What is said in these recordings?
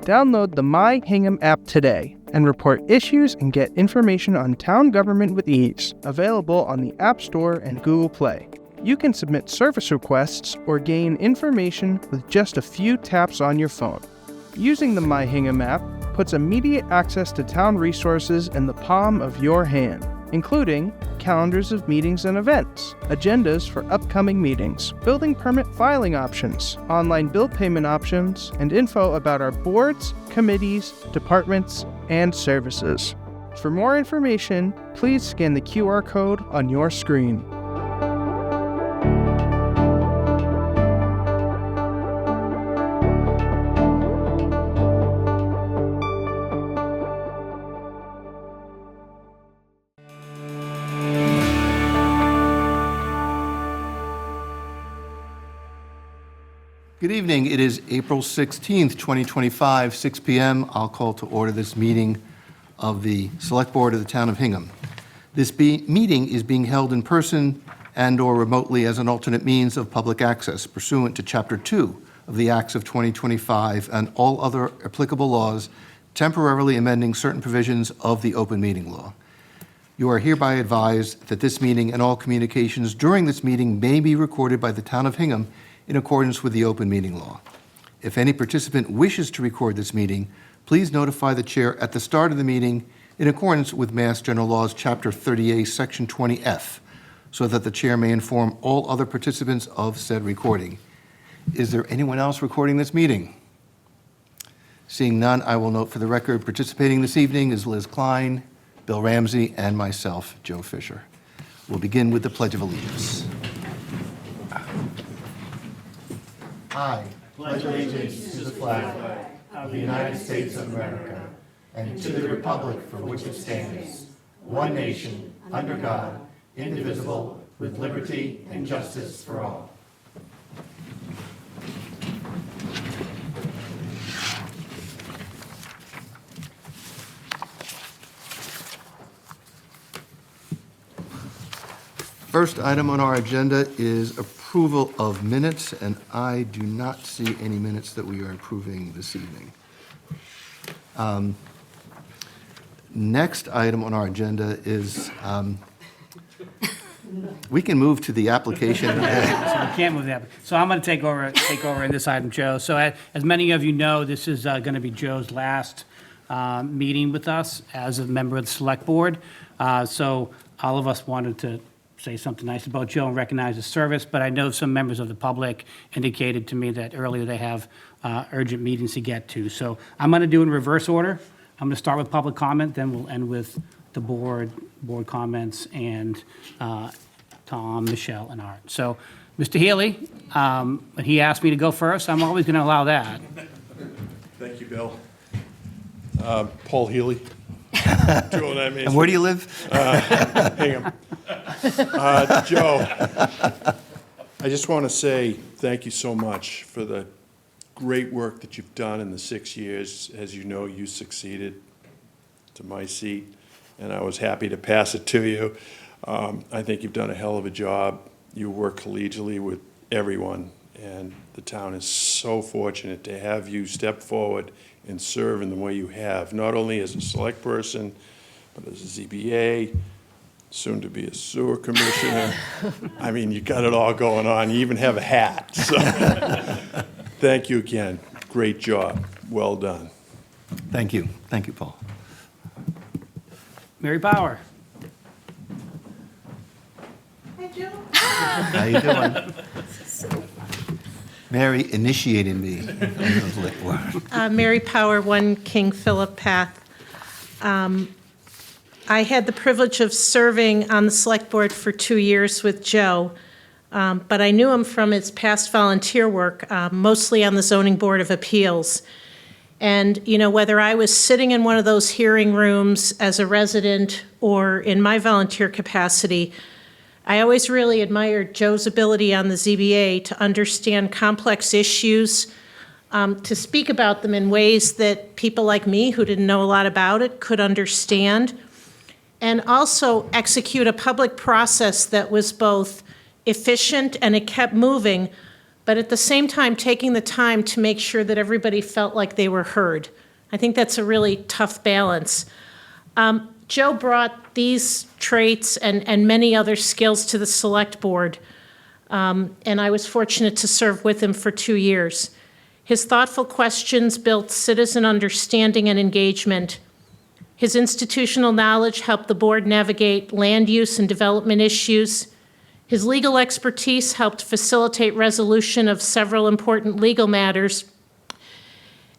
Download the My Hingham app today and report issues and get information on town government with ease. Available on the App Store and Google Play. You can submit service requests or gain information with just a few taps on your phone. Using the My Hingham app puts immediate access to town resources in the palm of your hand, including calendars of meetings and events, agendas for upcoming meetings, building permit filing options, online bill payment options, and info about our boards, committees, departments, and services. For more information, please scan the QR code on your screen. Good evening. It is April 16th, 2025, 6 p.m. I'll call to order this meeting of the Select Board of the Town of Hingham. This meeting is being held in person and/or remotely as an alternate means of public access pursuant to Chapter 2 of the Acts of 2025 and all other applicable laws, temporarily amending certain provisions of the open meeting law. You are hereby advised that this meeting and all communications during this meeting may be recorded by the Town of Hingham in accordance with the open meeting law. If any participant wishes to record this meeting, please notify the chair at the start of the meeting in accordance with Mass General Laws, Chapter 38, Section 20F, so that the chair may inform all other participants of said recording. Is there anyone else recording this meeting? Seeing none, I will note for the record, participating this evening is Liz Klein, Bill Ramsey, and myself, Joe Fisher. We'll begin with the Pledge of Allegiance. I pledge allegiance to the flag of the United States of America and to the republic for which it stands, one nation, under God, indivisible, with liberty and justice for all. First item on our agenda is approval of minutes, and I do not see any minutes that we are approving this evening. Next item on our agenda is, we can move to the application. So we can't move that. So I'm going to take over in this item, Joe. So as many of you know, this is going to be Joe's last meeting with us as a member of the Select Board. So all of us wanted to say something nice about Joe and recognize his service, but I know some members of the public indicated to me that earlier they have urgent meetings to get to. So I'm going to do it in reverse order. I'm going to start with public comment, then we'll end with the board comments, and Tom, Michelle, and Art. So, Mr. Healy, he asked me to go first. I'm always going to allow that. Thank you, Bill. Paul Healy. Joe and I made. And where do you live? Hingham. Joe, I just want to say thank you so much for the great work that you've done in the 6 years. As you know, you succeeded to my seat, and I was happy to pass it to you. I think you've done a hell of a job. You work collegially with everyone, and the town is so fortunate to have you step forward and serve in the way you have, not only as a select person, but as a ZBA, soon to be a sewer commissioner. I mean, you got it all going on. You even have a hat. So thank you again. Great job. Well done. Thank you. Thank you, Paul. Mary Power. Hi, Joe. How you doing? Mary initiated me. Mary Power, 1 King Philip Path. I had the privilege of serving on the Select Board for 2 years with Joe, but I knew him from his past volunteer work, mostly on the Zoning Board of Appeals. And, you know, whether I was sitting in one of those hearing rooms as a resident or in my volunteer capacity, I always really admired Joe's ability on the ZBA to understand complex issues, to speak about them in ways that people like me who didn't know a lot about it could understand, and also execute a public process that was both efficient and it kept moving, but at the same time, taking the time to make sure that everybody felt like they were heard. I think that's a really tough balance. Joe brought these traits and many other skills to the select board, and I was fortunate to serve with him for 2 years. His thoughtful questions built citizen understanding and engagement. His institutional knowledge helped the board navigate land use and development issues. His legal expertise helped facilitate resolution of several important legal matters.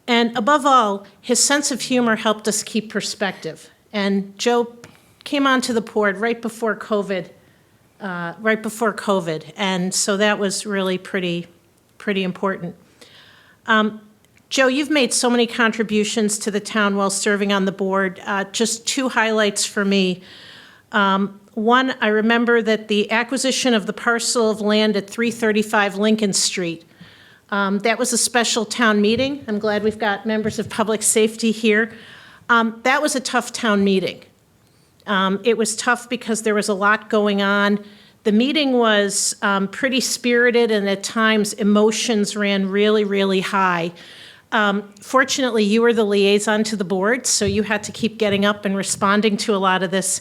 And above all, his sense of humor helped us keep perspective. And Joe came onto the board right before COVID, and so that was really pretty important. Joe, you've made so many contributions to the town while serving on the board. Just 2 highlights for me. One, I remember that the acquisition of the parcel of land at 335 Lincoln Street, that was a special town meeting. I'm glad we've got members of public safety here. That was a tough town meeting. It was tough because there was a lot going on. The meeting was pretty spirited, and at times emotions ran really, really high. Fortunately, you were the liaison to the board, so you had to keep getting up and responding to a lot of this.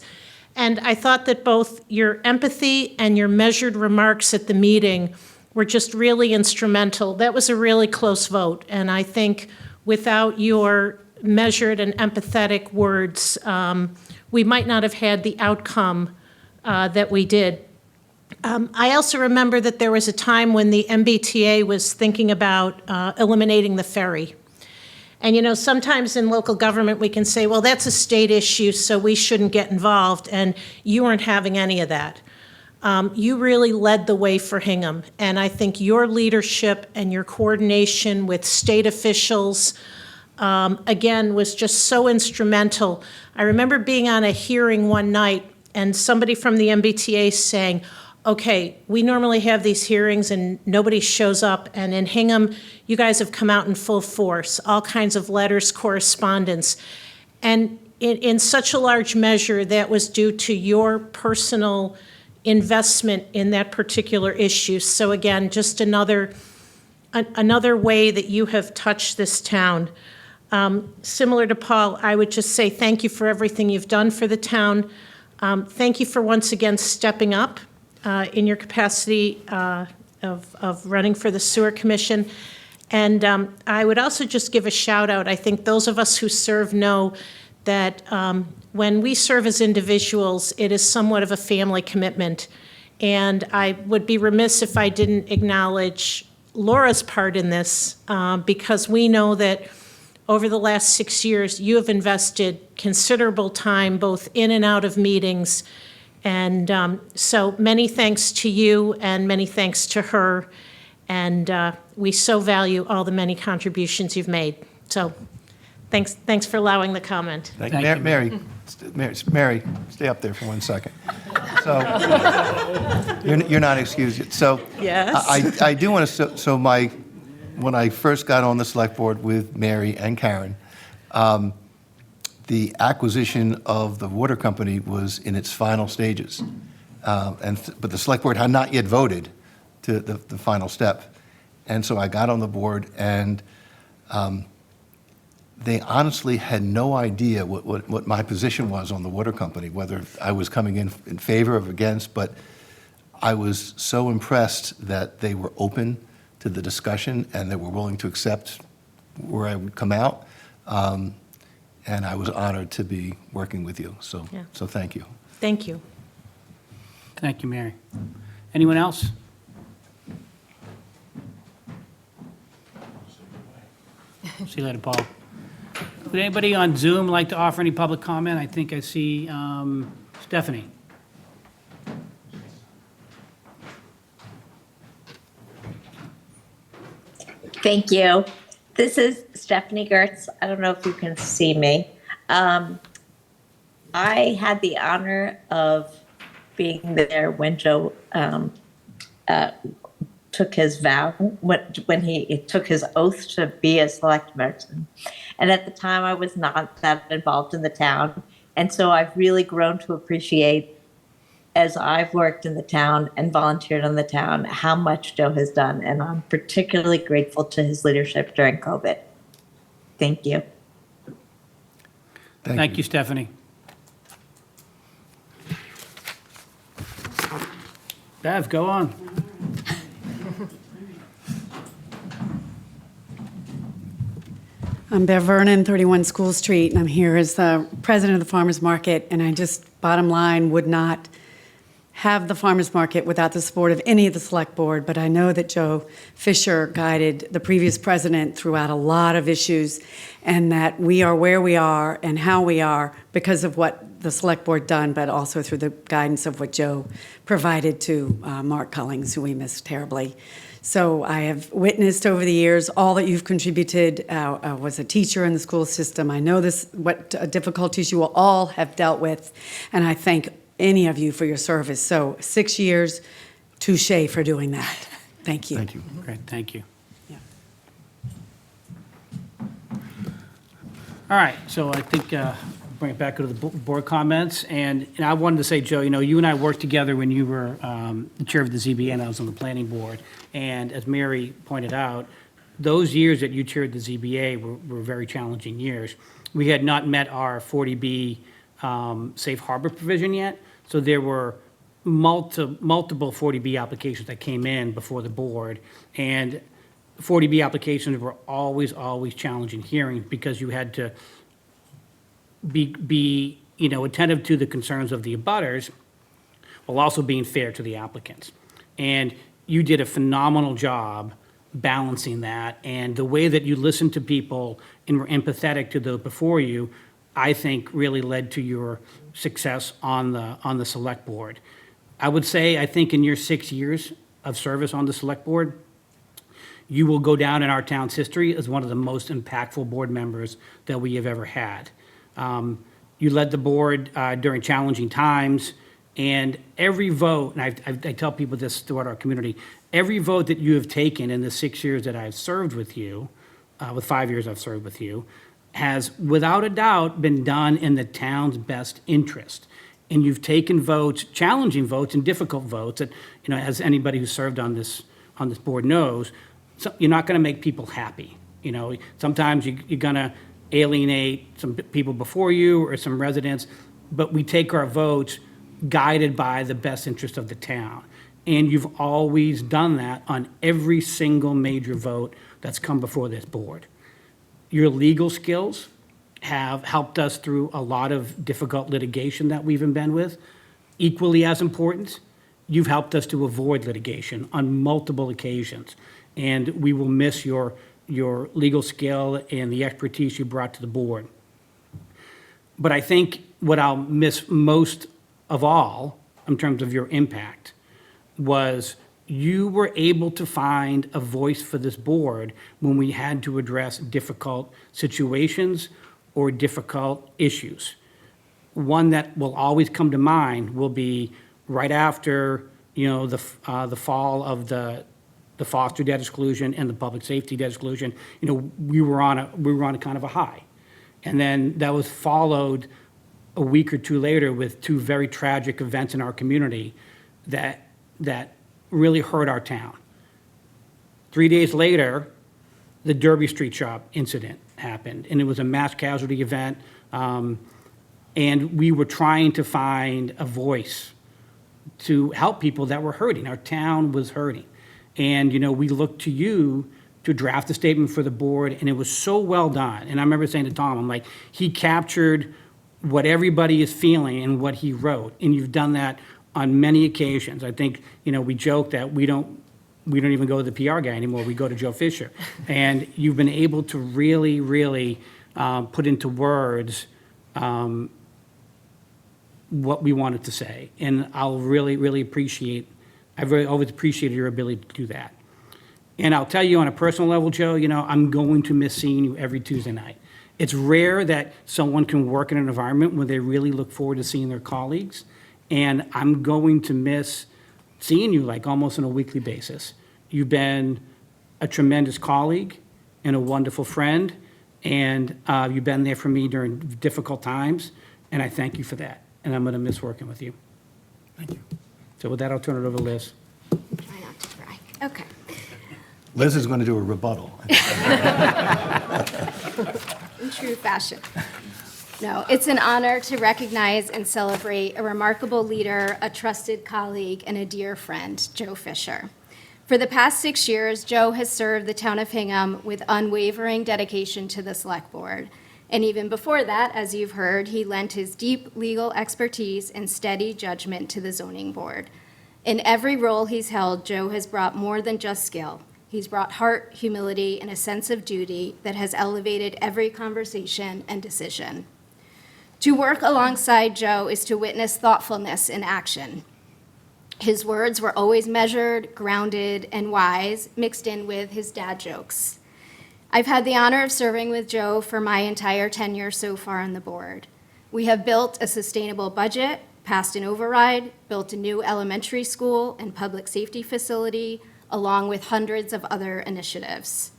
And I thought that both your empathy and your measured remarks at the meeting were just really instrumental. That was a really close vote, and I think without your measured and empathetic words, we might not have had the outcome that we did. I also remember that there was a time when the MBTA was thinking about eliminating the ferry. And, you know, sometimes in local government, we can say, well, that's a state issue, so we shouldn't get involved, and you weren't having any of that. You really led the way for Hingham, and I think your leadership and your coordination with state officials, again, was just so instrumental. I remember being on a hearing one night, and somebody from the MBTA saying, okay, we normally have these hearings and nobody shows up, and in Hingham, you guys have come out in full force, all kinds of letters, correspondence. And in such a large measure, that was due to your personal investment in that particular issue. So again, just another way that you have touched this town. Similar to Paul, I would just say thank you for everything you've done for the town. Thank you for once again stepping up in your capacity of running for the Sewer Commission. And I would also just give a shout out. I think those of us who serve know that when we serve as individuals, it is somewhat of a family commitment. And I would be remiss if I didn't acknowledge Laura's part in this, because we know that over the last 6 years, you have invested considerable time both in and out of meetings. And so many thanks to you and many thanks to her. And we so value all the many contributions you've made. So thanks for allowing the comment. Thank Thank you. you. Mary, stay up there for 1 second. So, you're not excused yet. So, Yes. I do want to, when I first got on the select board with Mary and Karen, the acquisition of the water company was in its final stages. But the select board had not yet voted to the final step. And so I got on the board, and they honestly had no idea what my position was on the water company, whether I was coming in favor or against, but I was so impressed that they were open to the discussion and they were willing to accept where I would come out. And I was honored to be working with you, so thank you. Thank you. Thank you, Mary. Anyone else? See you later, Paul. Would anybody on Zoom like to offer any public comment? I think I see Stephanie. Thank you. This is Stephanie Gertz. I don't know if you can see me. I had the honor of being there when Joe took his vow, when he took his oath to be a select person. And at the time, I was not that involved in the town. And so I've really grown to appreciate as I've worked in the town and volunteered on the town, how much Joe has done. And I'm particularly grateful to his leadership during COVID. Thank you. Thank you, Stephanie. Bev, go on. I'm Bev Vernon, 31 School Street, and I'm here as the president of the Farmers Market, and I just, bottom line, would not have the Farmers Market without the support of any of the Select Board, but I know that Joe Fisher guided the previous president throughout a lot of issues, and that we are where we are and how we are because of what the Select Board done, but also through the guidance of what Joe provided to Mark Cullings, who we miss terribly. So I have witnessed over the years all that you've contributed. I was a teacher in the school system. I know what difficulties you will all have dealt with, and I thank any of you for your service. So 6 years, touche for doing that. Thank you. Thank you. Great, thank you. Yeah. All right, so I think, bring it back to the board comments, and I wanted to say, Joe, you and I worked together when you were the chair of the ZBA and I was on the planning board, and as Mary pointed out, those years that you chaired the ZBA were very challenging years. We had not met our 40B safe harbor provision yet, so there were multiple 40B applications that came in before the board, and 40B applications were always challenging hearings because you had to be attentive to the concerns of the abutters while also being fair to the applicants. And you did a phenomenal job balancing that, and the way that you listened to people and were empathetic to those before you, I think really led to your success on the select board. I would say, I think in your 6 years of service on the select board, you will go down in our town's history as one of the most impactful board members that we have ever had. You led the board during challenging times, and every vote, and I tell people this throughout our community, every vote that you have taken in the 6 years that I've served with you, with 5 years I've served with you, has without a doubt been done in the town's best interest. And you've taken votes, challenging votes and difficult votes that, as anybody who served on this board knows, so you're not going to make people happy. Sometimes you're going to alienate some people before you or some residents, but we take our votes guided by the best interest of the town. And you've always done that on every single major vote that's come before this board. Your legal skills have helped us through a lot of difficult litigation that we've been with. Equally as important, you've helped us to avoid litigation on multiple occasions. And we will miss your legal skill and the expertise you brought to the board. But I think what I'll miss most of all, in terms of your impact, was you were able to find a voice for this board when we had to address difficult situations or difficult issues. One that will always come to mind will be right after, the fall of the foster debt exclusion and the public safety debt exclusion. We were on a kind of a high, and then that was followed a week or two later with two very tragic events in our community that really hurt our town. 3 days later, the Derby Street Shop incident happened, and it was a mass casualty event, and we were trying to find a voice to help people that were hurting. Our town was hurting. And, we looked to you to draft a statement for the board, and it was so well done. And I remember saying to Tom, I'm like, he captured what everybody is feeling and what he wrote, and you've done that on many occasions. I think, we joke that we don't even go to the PR guy anymore, we go to Joe Fisher. And you've been able to really, really put into words what we wanted to say. And I'll really, really appreciate, I've really always appreciated your ability to do that. And I'll tell you on a personal level, Joe, I'm going to miss seeing you every Tuesday night. It's rare that someone can work in an environment where they really look forward to seeing their colleagues. And I'm going to miss seeing you like almost on a weekly basis. You've been a tremendous colleague and a wonderful friend, and you've been there for me during difficult times, and I thank you for that. And I'm going to miss working with you. So with that, I'll turn it over to Liz. Try not to cry. Okay. Liz is going to do a rebuttal. In true fashion. No, it's an honor to recognize and celebrate a remarkable leader, a trusted colleague, and a dear friend, Joe Fisher. For the past 6 years, Joe has served the town of Hingham with unwavering dedication to the Select Board. And even before that, as you've heard, he lent his deep legal expertise and steady judgment to the Zoning Board. In every role he's held, Joe has brought more than just skill. He's brought heart, humility, and a sense of duty that has elevated every conversation and decision. To work alongside Joe is to witness thoughtfulness in action. His words were always measured, grounded, and wise, mixed in with his dad jokes. I've had the honor of serving with Joe for my entire tenure so far on the board. We have built a sustainable budget, passed an override, built a new elementary school and public safety facility, along with hundreds of other initiatives.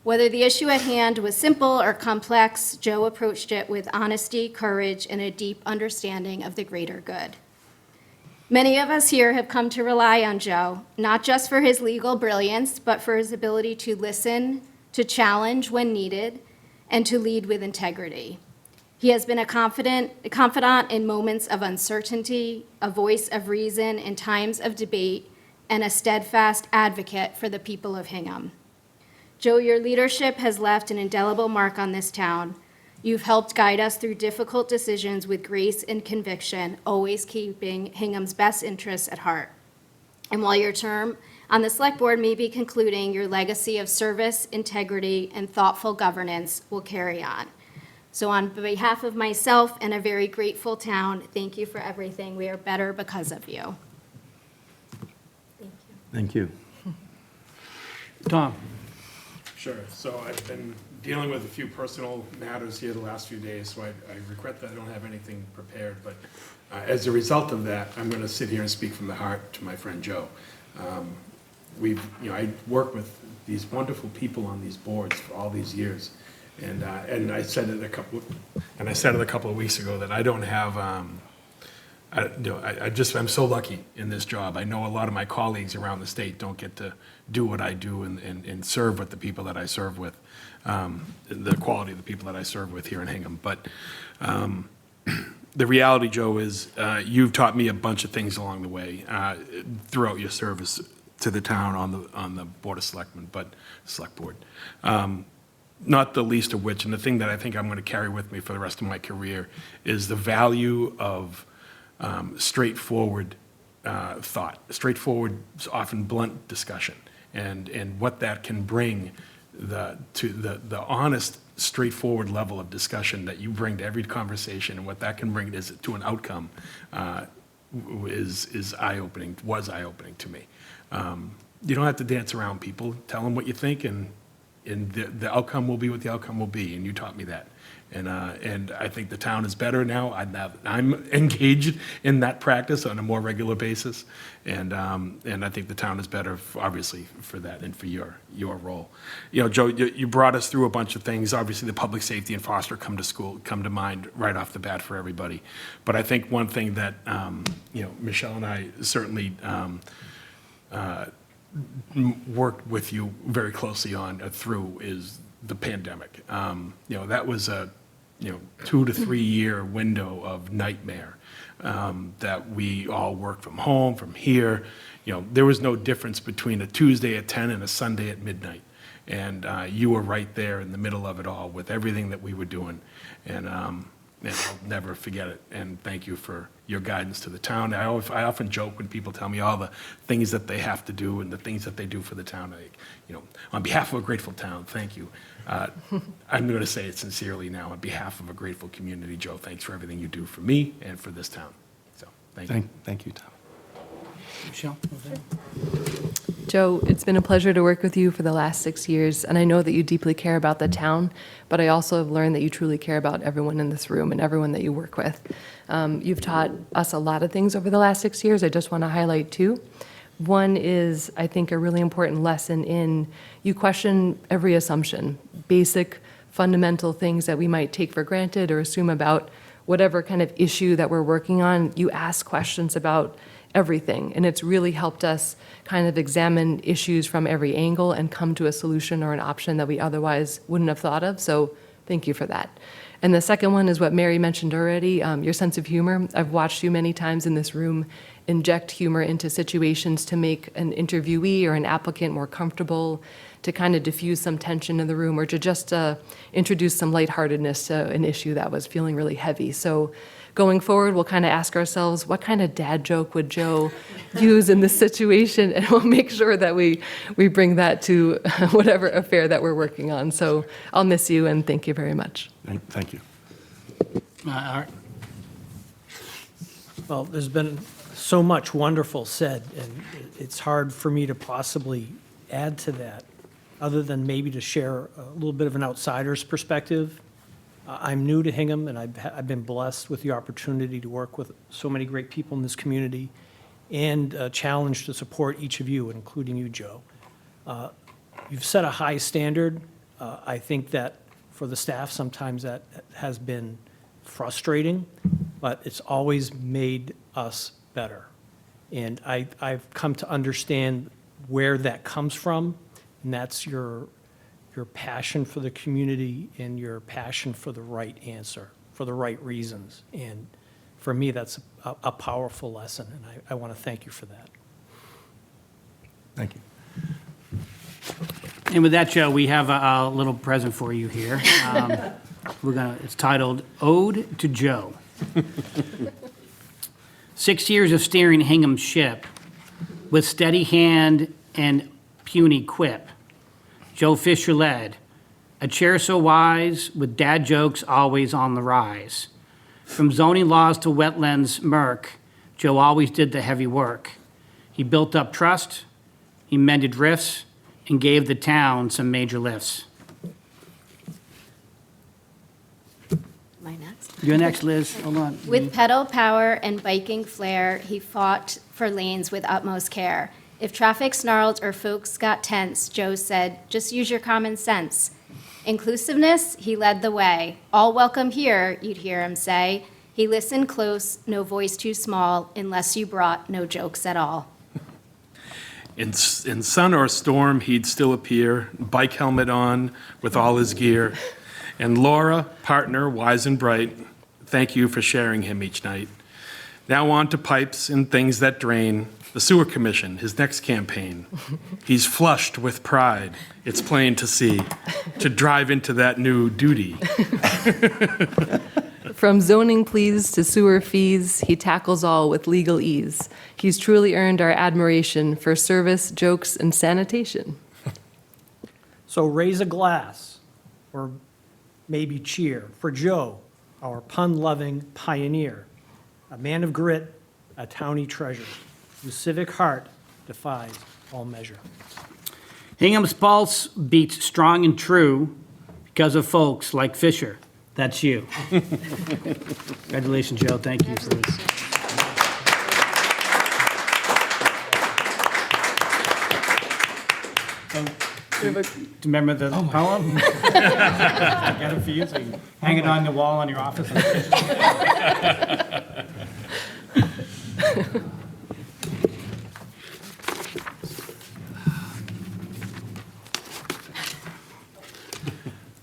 Whether the issue at hand was simple or complex, Joe approached it with honesty, courage, and a deep understanding of the greater good. Many of us here have come to rely on Joe, not just for his legal brilliance, but for his ability to listen, to challenge when needed, and to lead with integrity. He has been a confidant in moments of uncertainty, a voice of reason in times of debate, and a steadfast advocate for the people of Hingham. Joe, your leadership has left an indelible mark on this town. You've helped guide us through difficult decisions with grace and conviction, always keeping Hingham's best interests at heart. And while your term on the Select Board may be concluding, your legacy of service, integrity, and thoughtful governance will carry on. So on behalf of myself and a very grateful town, thank you for everything. We are better because of you. Thank you. Tom? Sure. So I've been dealing with a few personal matters here the last few days, so I regret that I don't have anything prepared. But as a result of that, I'm going to sit here and speak from the heart to my friend Joe. I worked with these wonderful people on these boards for all these years, and I said it a couple of weeks ago that I don't have. I'm so lucky in this job. I know a lot of my colleagues around the state don't get to do what I do and serve with the people that I serve with, the quality of the people that I serve with here in Hingham. But the reality, Joe, is you've taught me a bunch of things along the way throughout your service to the town on the Board of Selectmen, but Select Board. Not the least of which, and the thing that I think I'm going to carry with me for the rest of my career, is the value of straightforward thought, straightforward, often blunt discussion, and what that can bring to the honest, straightforward level of discussion that you bring to every conversation, and what that can bring to an outcome is eye-opening, was eye-opening to me. You don't have to dance around people. Tell them what you think, and the outcome will be what the outcome will be, and you taught me that. And I think the town is better now. I'm engaged in that practice on a more regular basis, and I think the town is better, obviously, for that and for your role. You know, Joe, you brought us through a bunch of things. Obviously, the public safety and foster come to mind right off the bat for everybody. But I think one thing that Michelle and I certainly worked with you very closely on through is the pandemic. That was a 2 to 3 year window of nightmare that we all worked from home, from here. There was no difference between a Tuesday at 10 and a Sunday at midnight. And you were right there in the middle of it all with everything that we were doing. And I'll never forget it. And thank you for your guidance to the town. I often joke when people tell me all the things that they have to do and the things that they do for the town. On behalf of a grateful town, thank you. I'm going to say it sincerely now. On behalf of a grateful community, Joe, thanks for everything you do for me and for this town. So thank you. Thank you, Tom. Michelle? Joe, it's been a pleasure to work with you for the last 6 years, and I know that you deeply care about the town, but I also have learned that you truly care about everyone in this room and everyone that you work with. You've taught us a lot of things over the last 6 years. I just want to highlight two. One is, I think, a really important lesson in you question every assumption, basic, fundamental things that we might take for granted or assume about whatever kind of issue that we're working on, you ask questions about everything. And it's really helped us kind of examine issues from every angle and come to a solution or an option that we otherwise wouldn't have thought of. So thank you for that. And the second one is what Mary mentioned already, your sense of humor. I've watched you many times in this room inject humor into situations to make an interviewee or an applicant more comfortable, to kind of diffuse some tension in the room, or to just introduce some lightheartedness to an issue that was feeling really heavy. So going forward, we'll kind of ask ourselves, what kind of dad joke would Joe use in this situation? And we'll make sure that we bring that to whatever affair that we're working on. So I'll miss you, and thank you very much. Thank you. Art? Well, there's been so much wonderful said, and it's hard for me to possibly add to that, other than maybe to share a little bit of an outsider's perspective. I'm new to Hingham, and I've been blessed with the opportunity to work with so many great people in this community, and challenged to support each of you, including you, Joe. You've set a high standard. I think that for the staff, sometimes that has been frustrating, but it's always made us better. And I've come to understand where that comes from, and that's your passion for the community and your passion for the right answer, for the right reasons. And for me, that's a powerful lesson, and I want to thank you for that. Thank you. And with that, Joe, we have a little present for you here. It's titled Ode to Joe. 6 years of steering Hingham's ship with steady hand and puny quip. Joe Fisher led, a chair so wise, with dad jokes always on the rise. From zoning laws to wetlands murk, Joe always did the heavy work. He built up trust, he mended rifts, and gave the town some major lifts. My next. You're next, Liz. Hold on. With pedal power and biking flair, he fought for lanes with utmost care. If traffic snarled or folks got tense, Joe said, just use your common sense. Inclusiveness, he led the way. All welcome here, you'd hear him say. He listened close, no voice too small, unless you brought no jokes at all. In sun or storm, he'd still appear, bike helmet on with all his gear. And Laura, partner, wise and bright, thank you for sharing him each night. Now on to pipes and things that drain. The Sewer Commission, his next campaign. He's flushed with pride, it's plain to see, to drive into that new duty. From zoning pleas to sewer fees, he tackles all with legal ease. He's truly earned our admiration for service, jokes, and sanitation. So raise a glass, or maybe cheer, for Joe, our pun-loving pioneer, a man of grit, a townie treasure, whose civic heart defies all measure. Hingham's pulse beats strong and true because of folks like Fisher. That's you. Congratulations, Joe. Thank you for this. Do you remember the poem? I got it for you, so you can hang it on the wall in your office.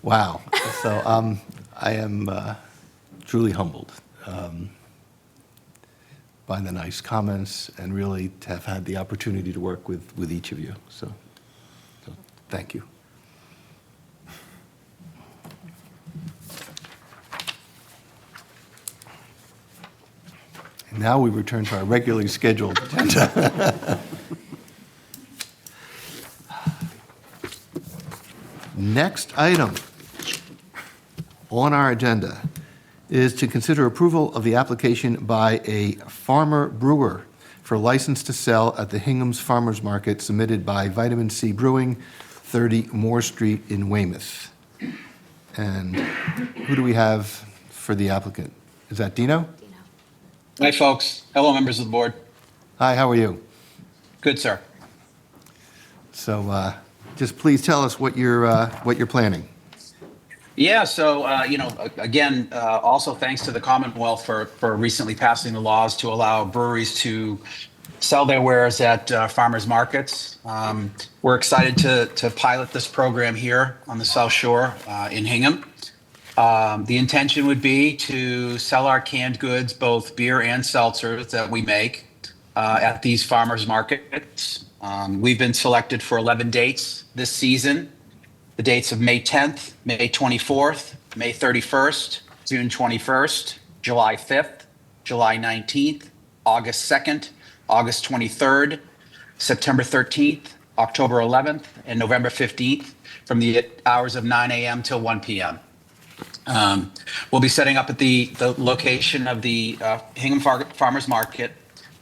Wow. So I am truly humbled by the nice comments, and really to have had the opportunity to work with each of you. So thank you. And now we return to our regularly scheduled agenda. Next item on our agenda is to consider approval of the application by a farmer brewer for license to sell at the Hingham's Farmers Market submitted by Vitamin C Brewing, 30 Moore Street in Weymouth. And who do we have for the applicant? Is that Dino? Hi, folks. Hello, members of the board. Hi, how are you? Good, sir. So just please tell us what you're planning. Yeah, so, again, also thanks to the Commonwealth for recently passing the laws to allow breweries to sell their wares at farmers markets. We're excited to pilot this program here on the South Shore in Hingham. The intention would be to sell our canned goods, both beer and seltzers that we make at these farmers markets. We've been selected for 11 dates this season. The dates of May 10th, May 24th, May 31st, June 21st, July 5th, July 19th, August 2nd, August 23rd, September 13th, October 11th, and November 15th from the hours of 9 a.m. till 1 p.m. We'll be setting up at the location of the Hingham Farmers Market.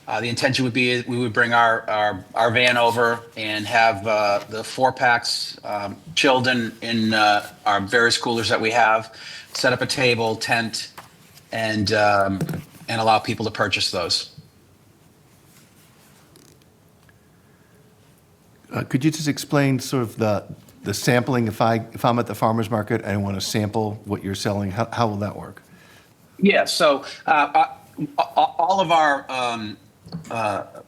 The intention would be we would bring our van over and have the 4-packs chilled in our various coolers that we have, set up a table, tent, and allow people to purchase those. Could you just explain sort of the sampling? If I'm at the farmer's market and I want to sample what you're selling, how will that work? Yeah, so all of our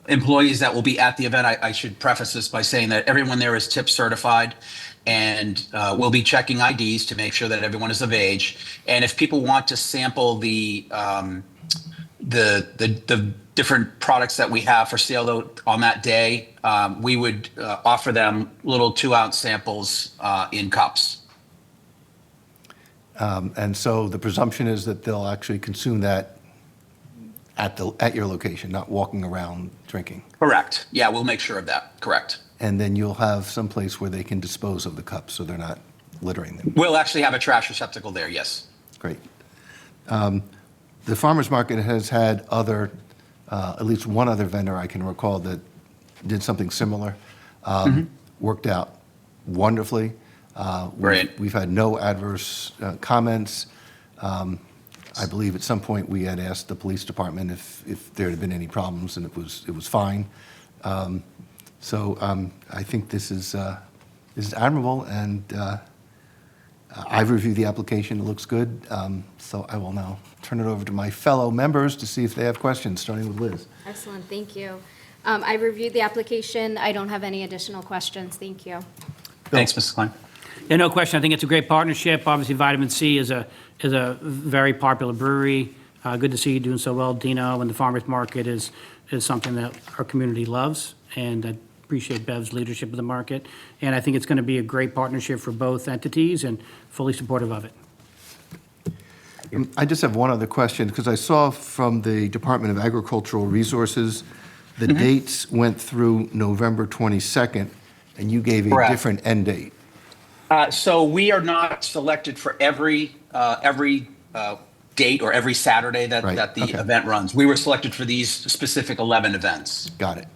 employees that will be at the event, I should preface this by saying that everyone there is tip certified, and we'll be checking IDs to make sure that everyone is of age. And if people want to sample the different products that we have for sale on that day, we would offer them little 2-ounce samples in cups. And so the presumption is that they'll actually consume that at your location, not walking around drinking. Correct. Yeah, we'll make sure of that. Correct. And then you'll have some place where they can dispose of the cups so they're not littering them. We'll actually have a trash receptacle there, yes. Great. The farmer's market has had at least one other vendor I can recall that did something similar. Worked out wonderfully. Great. We've had no adverse comments. I believe at some point we had asked the police department if there had been any problems, and it was fine. So I think this is admirable, and I've reviewed the application. It looks good. So I will now turn it over to my fellow members to see if they have questions, starting with Liz. Excellent, thank you. I reviewed the application. I don't have any additional questions. Thank you. Thanks, Mrs. Klein. Yeah, no question. I think it's a great partnership. Obviously, Vitamin C is a very popular brewery. Good to see you doing so well, Dino. And the farmers market is something that our community loves. And I appreciate Bev's leadership of the market. And I think it's going to be a great partnership for both entities, and fully supportive of it. I just have one other question, because I saw from the Department of Agricultural Resources, the dates went through November 22nd, and you gave a Correct. different end date. So we are not selected for every date or every Saturday that the Okay. event runs. We were selected for these specific 11 events. Got it.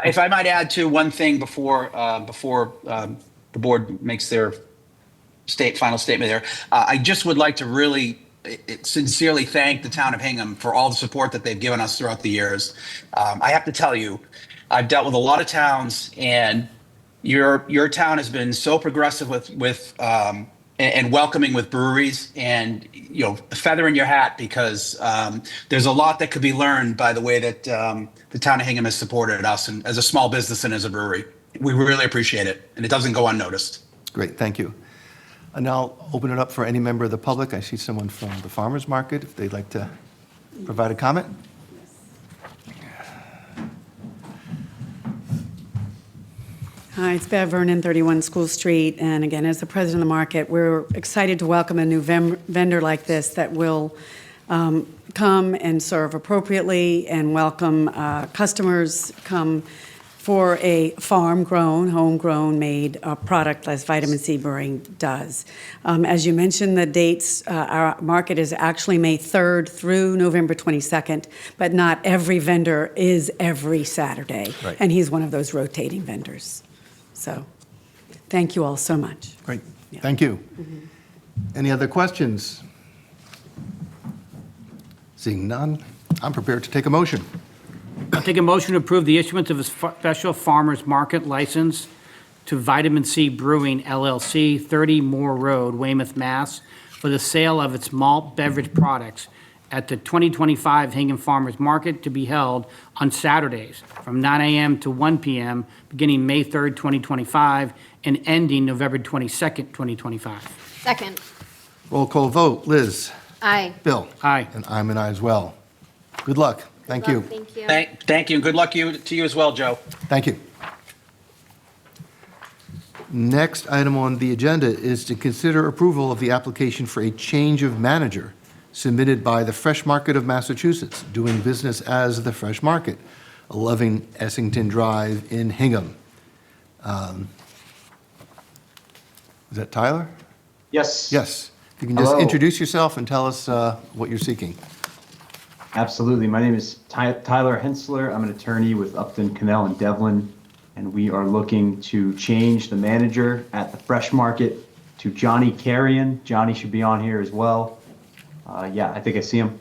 If I might add to one thing before the board makes their final statement there, I just would like to really sincerely thank the town of Hingham for all the support that they've given us throughout the years. I have to tell you, I've dealt with a lot of towns, and your town has been so progressive with and welcoming with breweries, and a feather in your hat, because there's a lot that could be learned by the way that the town of Hingham has supported us, and as a small business and as a brewery. We really appreciate it, and it doesn't go unnoticed. Great, thank you. And now I'll open it up for any member of the public. I see someone from the farmer's market, if they'd like to provide a comment. Hi, it's Bev Vernon, 31 School Street, and again, as the president of the market, we're excited to welcome a new vendor like this that will come and serve appropriately and welcome customers, come for a farm-grown, home-grown made product as Vitamin C Brewing does. As you mentioned, the dates, our market is actually May 3rd through November 22nd, but not every vendor is every Saturday. Right. And he's one of those rotating vendors. So, thank you all so much. Great, Yeah. thank you. Any other questions? Seeing none, I'm prepared to take a motion. I'll take a motion to approve the issuance of a special farmers market license to Vitamin C Brewing LLC, 30 Moore Road, Weymouth, Mass., for the sale of its malt beverage products at the 2025 Hingham Farmers Market to be held on Saturdays from 9 a.m. to 1 p.m., beginning May 3rd, 2025, and ending November 22nd, 2025. Second. Roll call vote. Liz? Aye. Bill? Aye. And I'm an aye as well. Good luck. Thank you. Thank you. Thank you, and good luck to you as well, Joe. Thank you. Next item on the agenda is to consider approval of the application for a change of manager submitted by the Fresh Market of Massachusetts, doing business as the Fresh Market, 11 Essington Drive in Hingham. Is that Tyler? Yes. Yes. If you can just Hello. introduce yourself and tell us what you're seeking. Absolutely. My name is Tyler Hensler. I'm an attorney with Upton, Cannell, and Devlin, and we are looking to change the manager at the Fresh Market to Johnny Carrion. Johnny should be on here as well. Yeah, I think I see him.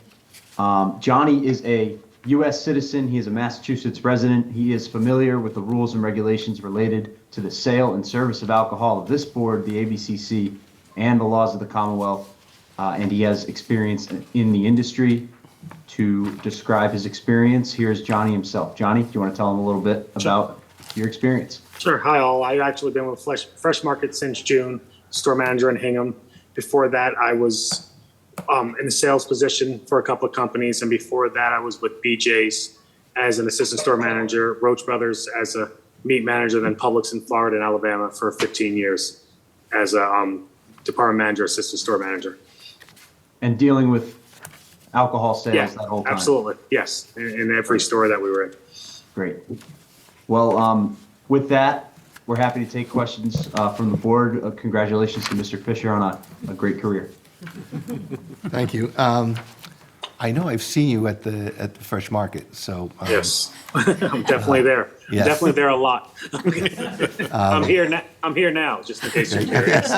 Johnny is a U.S. citizen. He is a Massachusetts resident. He is familiar with the rules and regulations related to the sale and service of alcohol of this board, the ABCC, and the laws of the Commonwealth. And he has experience in the industry. To describe his experience, here's Johnny himself. Johnny, do you want to tell him a little bit about your experience? Sure. Hi, all. I've actually been with Fresh Market since June, store manager in Hingham. Before that, I was in the sales position for a couple of companies. And before that, I was with BJ's as an assistant store manager, Roach Brothers as a meat manager, then Publix in Florida and Alabama for 15 years as a department manager, assistant store manager. And dealing with alcohol sales that whole time? Absolutely. Yes. In every store that we were in. Great. Well, with that, we're happy to take questions from the board. Congratulations to Mr. Fisher on a great career. Thank you. I know I've seen you at the Fresh Market, so. Yes, I'm definitely there. Yes. Definitely there a lot. I'm here now, just in case you're curious.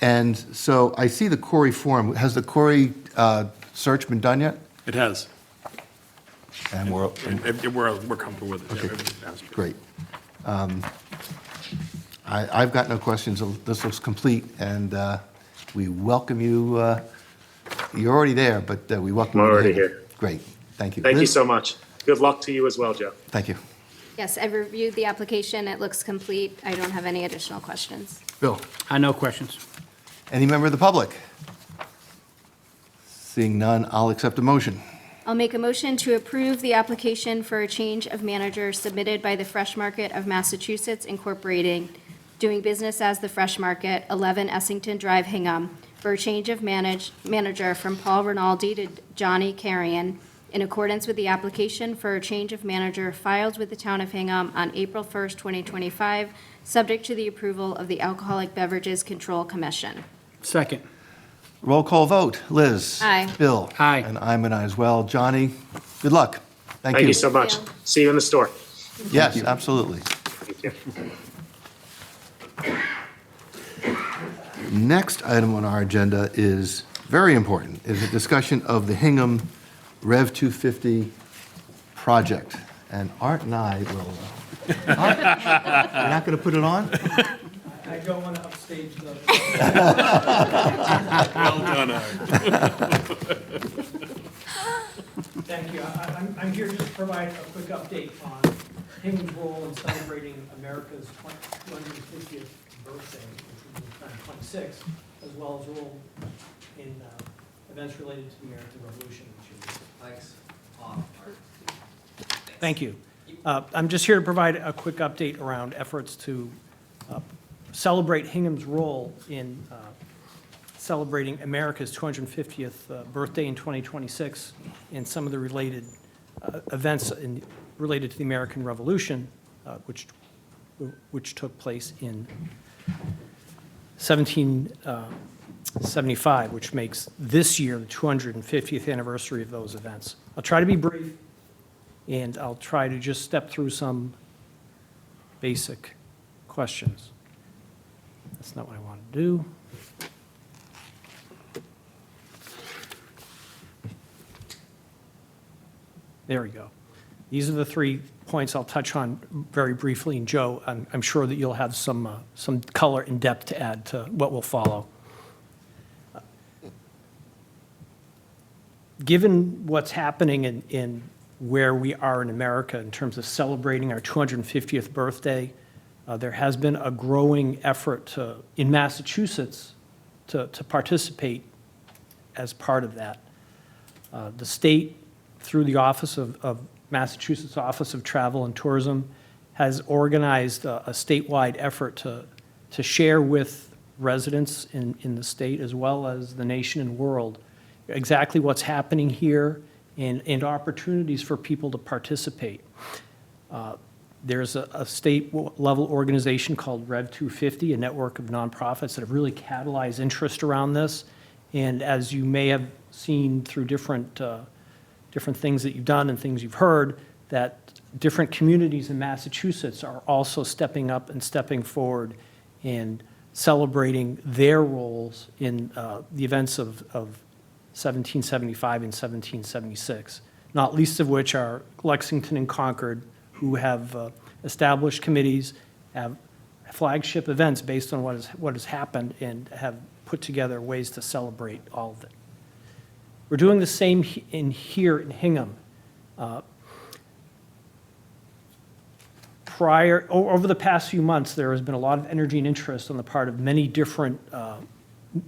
And so I see the Corey form. Has the Corey search been done yet? It has. And we're comfortable with it. Yeah, everything's passed. great. I've got no questions. This looks complete, and we welcome you. You're already there, but we welcome you. I'm already here. here. Great. Thank you. Thank you Liz? so much. Good luck to you as well, Joe. Thank you. Yes, I've reviewed the application. It looks complete. I don't have any additional questions. Bill? No questions. Any member of the public? Seeing none, I'll accept a motion. I'll make a motion to approve the application for a change of manager submitted by the Fresh Market of Massachusetts Incorporating, doing business as the Fresh Market, 11 Essington Drive, Hingham, for a change of manager from Paul Rinaldi to Johnny Carrion, in accordance with the application for a change of manager filed with the town of Hingham on April 1st, 2025, subject to the approval of the Alcoholic Beverages Control Commission. Second. Roll call vote. Liz? Aye. Bill? Aye. And I'm an aye as well. Johnny, good luck. Thank you. Thank you so much. Thank you. See you in the store. Yes, absolutely. Thank you. Next item on our agenda is very important, is a discussion of the Hingham Rev 250 project. And Art and I will, Art, you're not going to put it on? I don't want to upstage the. Well done, Art. Thank you. I'm here just to provide a quick update on Hingham's role in celebrating America's 250th birthday, which is on 26, as well as role in events related to the American Revolution. Thanks. Thank you. I'm just here to provide a quick update around efforts to celebrate Hingham's role in celebrating America's 250th birthday in 2026 and some of the related events related to the American Revolution, which took place in 1775, which makes this year the 250th anniversary of those events. I'll try to be brief, and I'll try to just step through some basic questions. That's not what I want to do. There we go. These are the 3 points I'll touch on very briefly, and Joe, I'm sure that you'll have some color and depth to add to what will follow. Given what's happening in where we are in America in terms of celebrating our 250th birthday, there has been a growing effort in Massachusetts to participate as part of that. The state, through the Massachusetts Office of Travel and Tourism, has organized a statewide effort to share with residents in the state as well as the nation and world exactly what's happening here and opportunities for people to participate. There's a state-level organization called Rev 250, a network of nonprofits that have really catalyzed interest around this. And as you may have seen through different things that you've done and things you've heard, that different communities in Massachusetts are also stepping up and stepping forward and celebrating their roles in the events of 1775 and 1776, not least of which are Lexington and Concord, who have established committees, have flagship events based on what has happened, and have put together ways to celebrate all of it. We're doing the same here in Hingham. Over the past few months, there has been a lot of energy and interest on the part of many different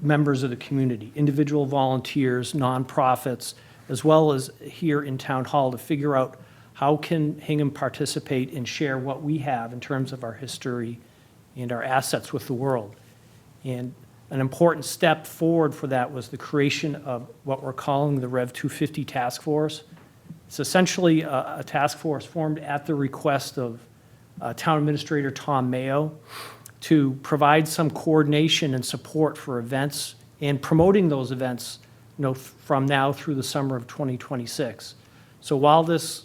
members of the community, individual volunteers, nonprofits, as well as here in Town Hall, to figure out how can Hingham participate and share what we have in terms of our history and our assets with the world. And an important step forward for that was the creation of what we're calling the Rev 250 Task Force. It's essentially a task force formed at the request of Town Administrator Tom Mayo to provide some coordination and support for events and promoting those events, from now through the summer of 2026. So while this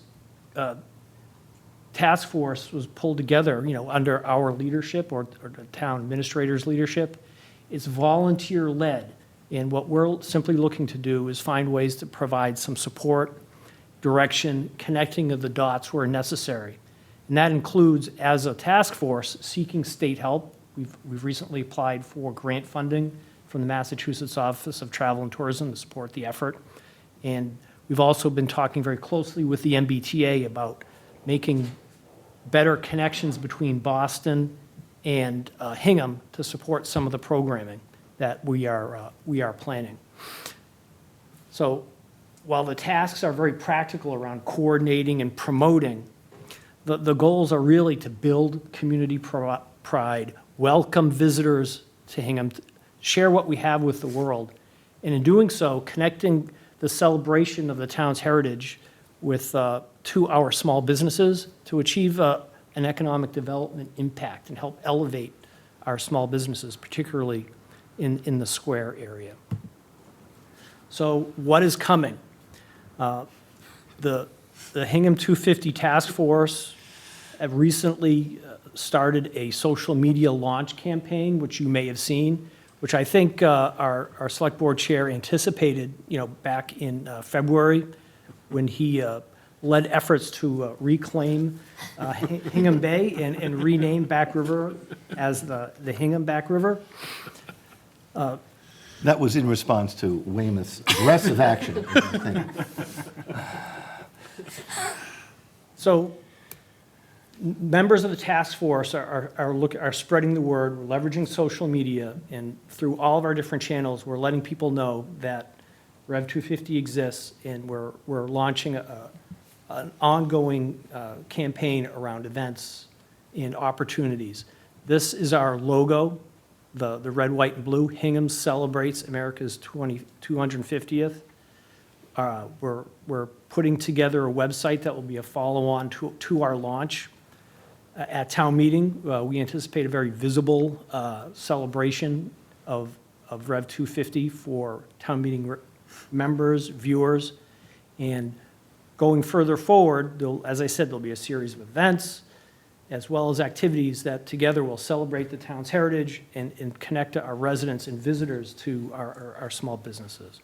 task force was pulled together, under our leadership or the town administrator's leadership, it's volunteer-led. And what we're simply looking to do is find ways to provide some support, direction, connecting of the dots where necessary. And that includes, as a task force, seeking state help. We've recently applied for grant funding from the Massachusetts Office of Travel and Tourism to support the effort. And we've also been talking very closely with the MBTA about making better connections between Boston and Hingham to support some of the programming that we are planning. So while the tasks are very practical around coordinating and promoting, the goals are really to build community pride, welcome visitors to Hingham, share what we have with the world, and in doing so, connecting the celebration of the town's heritage with to our small businesses to achieve an economic development impact and help elevate our small businesses, particularly in the square area. So what is coming? The Hingham 250 Task Force have recently started a social media launch campaign, which you may have seen, which I think our select board chair anticipated, back in February when he led efforts to reclaim Hingham Bay and rename Back River as the Hingham Back River. That was in response to Weymouth's aggressive action. So members of the task force are spreading the word. We're leveraging social media, and through all of our different channels, we're letting people know that Rev 250 exists, and we're launching an ongoing campaign around events and opportunities. This is our logo, the red, white, and blue. Hingham celebrates America's 250th. We're putting together a website that will be a follow-on to our launch. At town meeting, we anticipate a very visible celebration of Rev 250 for town meeting members, viewers, and going further forward, as I said, there'll be a series of events as well as activities that together will celebrate the town's heritage and connect our residents and visitors to our small businesses.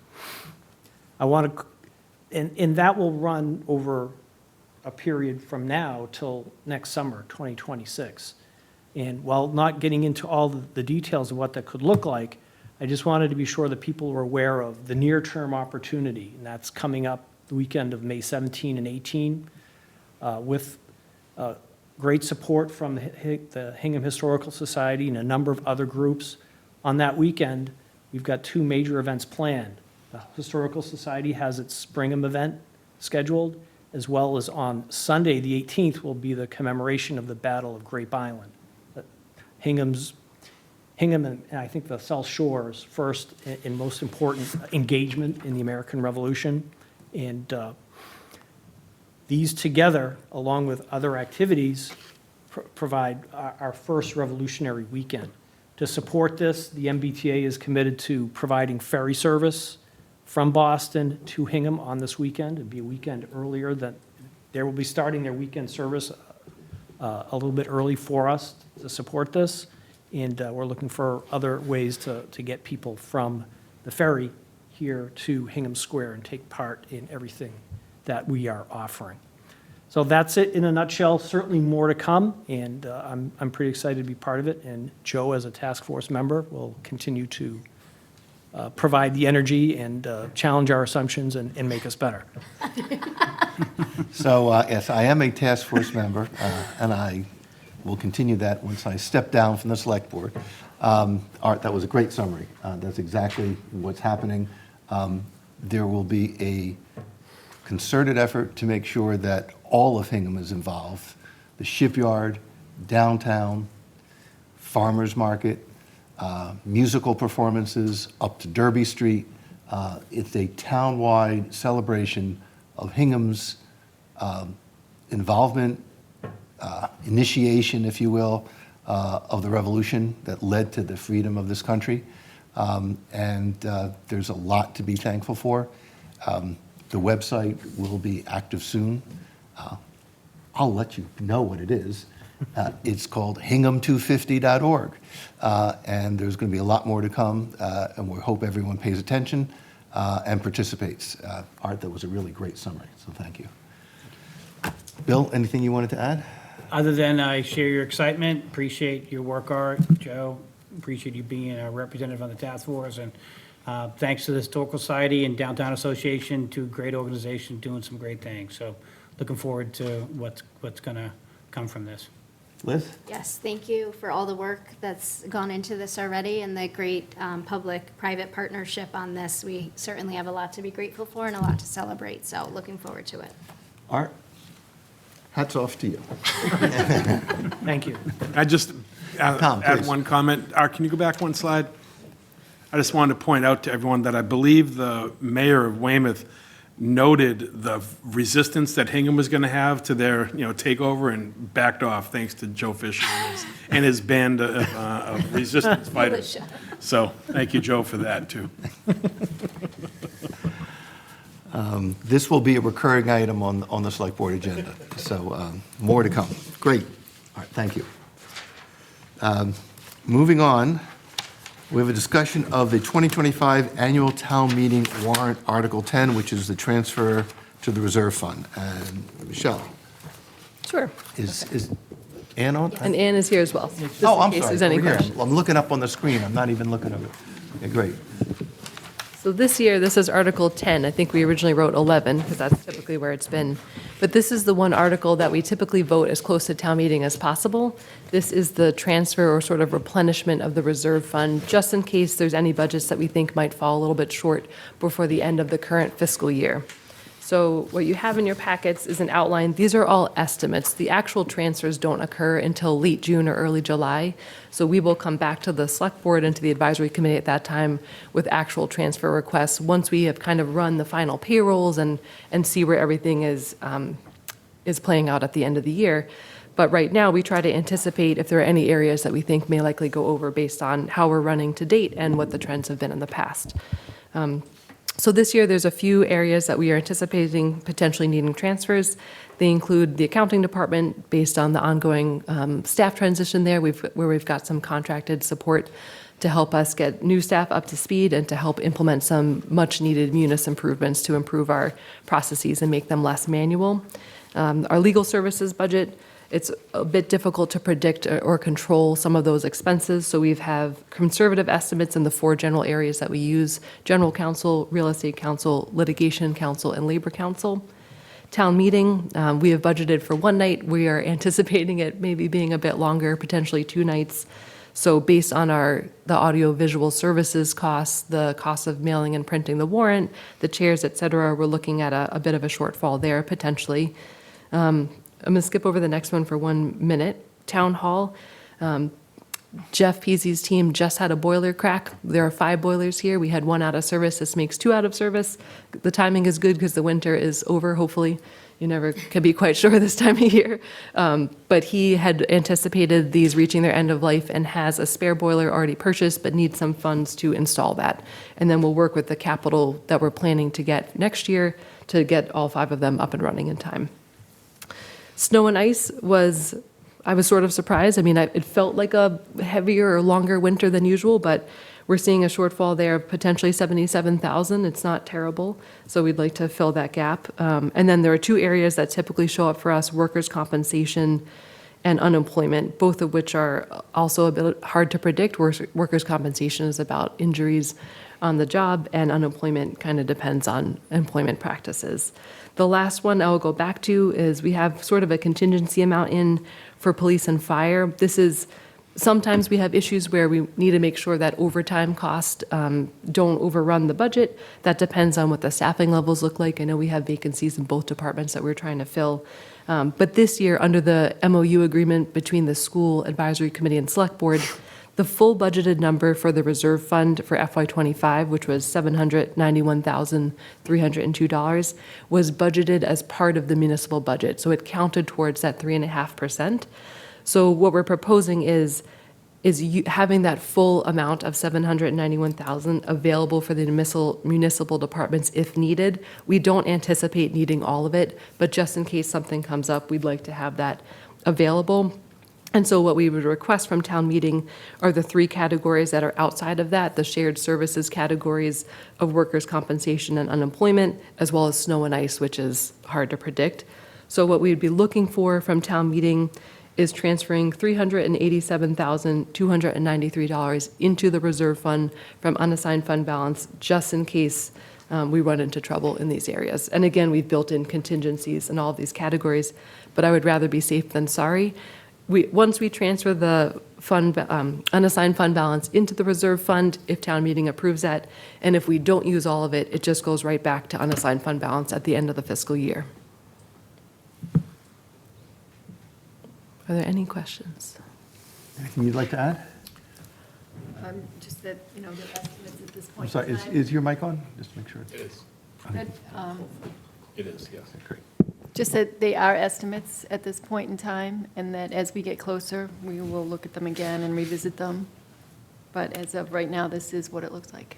I want to, and that will run over a period from now till next summer, 2026. And while not getting into all the details of what that could look like, I just wanted to be sure that people were aware of the near-term opportunity, and that's coming up the weekend of May 17 and 18, with great support from the Hingham Historical Society and a number of other groups. On that weekend, we've got two major events planned. The Historical Society has its Springham event scheduled, as well as on Sunday, the 18th, will be the commemoration of the Battle of Grape Island. Hingham and I think the South Shore's first and most important engagement in the American Revolution. And these together, along with other activities, provide our first revolutionary weekend. To support this, the MBTA is committed to providing ferry service from Boston to Hingham on this weekend. It'd be a weekend earlier than, they will be starting their weekend service a little bit early for us to support this. And we're looking for other ways to get people from the ferry here to Hingham Square and take part in everything that we are offering. So that's it in a nutshell. Certainly more to come, and I'm pretty excited to be part of it. And Joe, as a task force member, will continue to provide the energy and challenge our assumptions and make us better. So, yes, I am a task force member, and I will continue that once I step down from the select board. Art, that was a great summary. That's exactly what's happening. There will be a concerted effort to make sure that all of Hingham is involved. The shipyard, downtown, farmers market, musical performances up to Derby Street. It's a town-wide celebration of Hingham's involvement, initiation, if you will, of the revolution that led to the freedom of this country. And there's a lot to be thankful for. The website will be active soon. I'll let you know what it is. It's called hingham250.org. And there's going to be a lot more to come, and we hope everyone pays attention and participates. Art, that was a really great summary, so thank you. Bill, anything you wanted to add? Other than I share your excitement, appreciate your work, Art. Joe, appreciate you being a representative on the task force. And thanks to the Historical Society and Downtown Association, two great organizations doing some great things. So looking forward to what's going to come from this. Liz? Yes, thank you for all the work that's gone into this already and the great public-private partnership on this. We certainly have a lot to be grateful for and a lot to celebrate, so looking forward to it. Art? Hats off to you. Thank you. I just Tom, add please. one comment. Art, can you go back one slide? I just wanted to point out to everyone that I believe the mayor of Weymouth noted the resistance that Hingham was going to have to their, takeover and backed off thanks to Joe Fisher and his band of resistance fighters. So thank you, Joe, for that, too. This will be a recurring item on the select board agenda, so more to come. Great. All right, thank you. Moving on, we have a discussion of the 2025 annual town meeting warrant Article 10, which is the transfer to the reserve fund. And Michelle, Sure. is Ann on? And Ann is here as well, just Oh, in I'm case sorry. there's any Over here. questions. I'm looking up on the screen. I'm not even looking over. Okay, great. So this year, this is Article 10. I think we originally wrote 11, because that's typically where it's been. But this is the one article that we typically vote as close to town meeting as possible. This is the transfer or sort of replenishment of the reserve fund, just in case there's any budgets that we think might fall a little bit short before the end of the current fiscal year. So what you have in your packets is an outline. These are all estimates. The actual transfers don't occur until late June or early July. So we will come back to the select board and to the advisory committee at that time with actual transfer requests once we have kind of run the final payrolls and see where everything is playing out at the end of the year. But right now, we try to anticipate if there are any areas that we think may likely go over based on how we're running to date and what the trends have been in the past. So this year, there's a few areas that we are anticipating potentially needing transfers. They include the accounting department, based on the ongoing staff transition there, where we've got some contracted support to help us get new staff up to speed and to help implement some much-needed munis improvements to improve our processes and make them less manual. Our legal services budget, it's a bit difficult to predict or control some of those expenses, so we have conservative estimates in the 4 general areas that we use: general counsel, real estate counsel, litigation counsel, and labor counsel. Town meeting, we have budgeted for 1 night. We are anticipating it maybe being a bit longer, potentially 2 nights. So based on the audio-visual services costs, the cost of mailing and printing the warrant, the chairs, et cetera, we're looking at a bit of a shortfall there potentially. I'm going to skip over the next one for 1 minute. Town hall. Jeff Peasy's team just had a boiler crack. There are 5 boilers here. We had 1 out of service. This makes 2 out of service. The timing is good because the winter is over, hopefully. You never can be quite sure this time of year. But he had anticipated these reaching their end of life and has a spare boiler already purchased, but needs some funds to install that. And then we'll work with the capital that we're planning to get next year to get all 5 of them up and running in time. Snow and ice I was sort of surprised. I mean, it felt like a heavier or longer winter than usual, but we're seeing a shortfall there of potentially $77,000. It's not terrible, so we'd like to fill that gap. And then there are 2 areas that typically show up for us: workers' compensation and unemployment, both of which are also a bit hard to predict. Workers' compensation is about injuries on the job, and unemployment kind of depends on employment practices. The last one I will go back to is we have sort of a contingency amount in for police and fire. Sometimes we have issues where we need to make sure that overtime costs don't overrun the budget. That depends on what the staffing levels look like. I know we have vacancies in both departments that we're trying to fill. But this year, under the MOU agreement between the school advisory committee and select board, the full budgeted number for the reserve fund for FY25, which was $791,302, was budgeted as part of the municipal budget. So it counted towards that 3.5%. So what we're proposing is having that full amount of $791,000 available for the municipal departments if needed. We don't anticipate needing all of it, but just in case something comes up, we'd like to have that available. And so what we would request from town meeting are the 3 categories that are outside of that: the shared services categories of workers' compensation and unemployment, as well as snow and ice, which is hard to predict. So what we'd be looking for from town meeting is transferring $387,293 into the reserve fund from unassigned fund balance, just in case we run into trouble in these areas. And again, we've built in contingencies in all of these categories, but I would rather be safe than sorry. Once we transfer the unassigned fund balance into the reserve fund, if town meeting approves that, and if we don't use all of it, it just goes right back to unassigned fund balance at the end of the fiscal year. Are there any questions? Anything you'd like to add? Just that, the estimates at this I'm point. sorry, is your mic on? Just to make sure. It is. Okay. It is, yes. Great. Just that they are estimates at this point in time, and that as we get closer, we will look at them again and revisit them. But as of right now, this is what it looks like.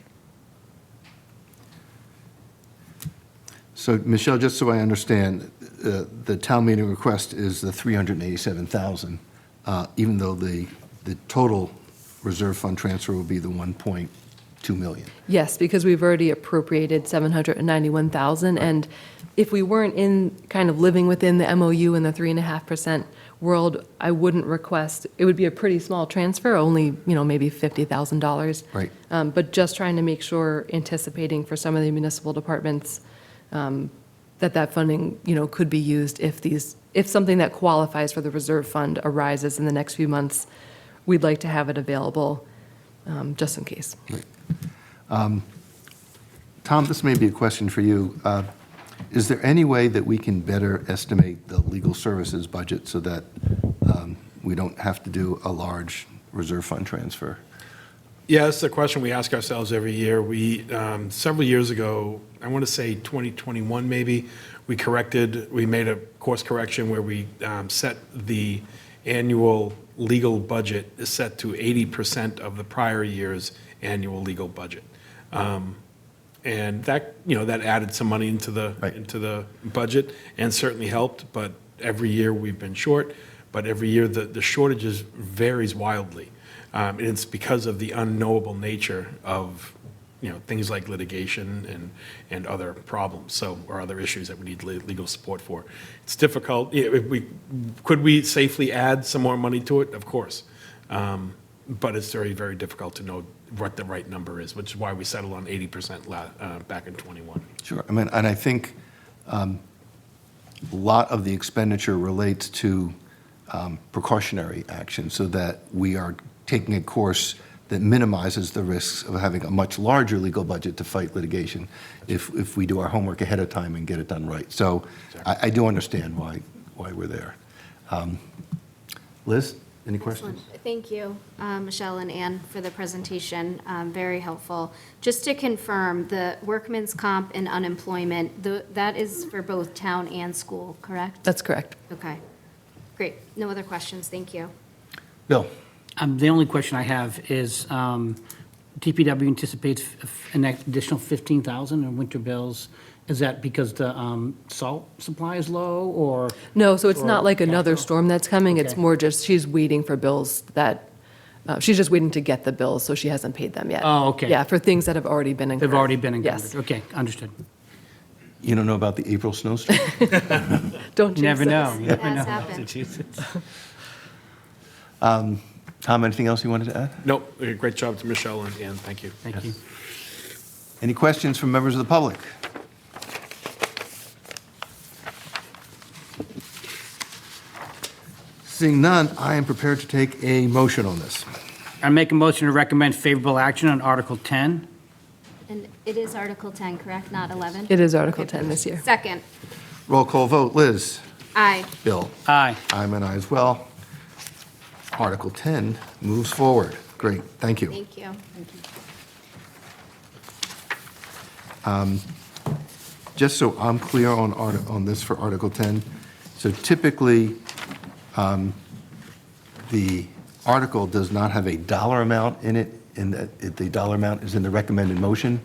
So, Michelle, just so I understand, the town meeting request is the $387,000, even though the total reserve fund transfer will be the $1.2 million. Yes, because we've already appropriated $791,000, and if we weren't in kind of living within the MOU and the 3.5% world, I wouldn't request. It would be a pretty small transfer, only maybe $50,000. Right. But just trying to make sure, anticipating for some of the municipal departments, that funding could be used if something that qualifies for the reserve fund arises in the next few months. We'd like to have it available just in case. Right. Tom, this may be a question for you. Is there any way that we can better estimate the legal services budget so that we don't have to do a large reserve fund transfer? Yeah, that's the question we ask ourselves every year. We, several years ago, I want to say 2021 maybe, we made a course correction where we set the annual legal budget is set to 80% of the prior year's annual legal budget. And that, that added some money into the budget and certainly helped, but every year we've been short, but every year the shortages varies wildly. And it's because of the unknowable nature of things like litigation and other problems, or other issues that we need legal support for. It's difficult. Could we safely add some more money to it? Of course. But it's very, very difficult to know what the right number is, which is why we settled on 80% back in '21. Sure. I mean, and I think a lot of the expenditure relates to precautionary action so that we are taking a course that minimizes the risks of having a much larger legal budget to fight litigation if we do our homework ahead of time and get it done right. So I do understand why we're there. Liz, any questions? Excellent. Thank you, Michelle and Ann, for the presentation. Very helpful. Just to confirm, the workman's comp and unemployment, that is for both town and school, correct? That's correct. Okay, great. No other questions. Thank you. Bill? The only question I have is, DPW anticipates an additional 15,000 in winter bills. Is that because the salt supply is low, or? No, so it's not like another capital? storm that's coming. It's Okay. more just she's waiting for bills that, she's just waiting to get the bills, so she hasn't paid them yet. Oh, okay. Yeah, for things that have already been incurred. They've already been incurred? Yes. Okay, understood. You don't know about the April snowstorm? Don't You never jinx know. us. You never Has know. happened. Massachusetts. Tom, anything else you wanted to add? Nope, great job to Michelle and Ann, thank you. Thank you. Any questions from members of the public? Seeing none, I am prepared to take a motion on this. I make a motion to recommend favorable action on Article 10. And it is Article 10, correct? Not 11? It is Article 10 this year. Second. Roll call vote. Liz? Aye. Bill? Aye. I'm an aye as well. Article 10 moves forward. Great, thank you. Thank you. Just so I'm clear on this for Article 10, so typically, the article does not have a dollar amount in it, and that the dollar amount is in the recommended motion.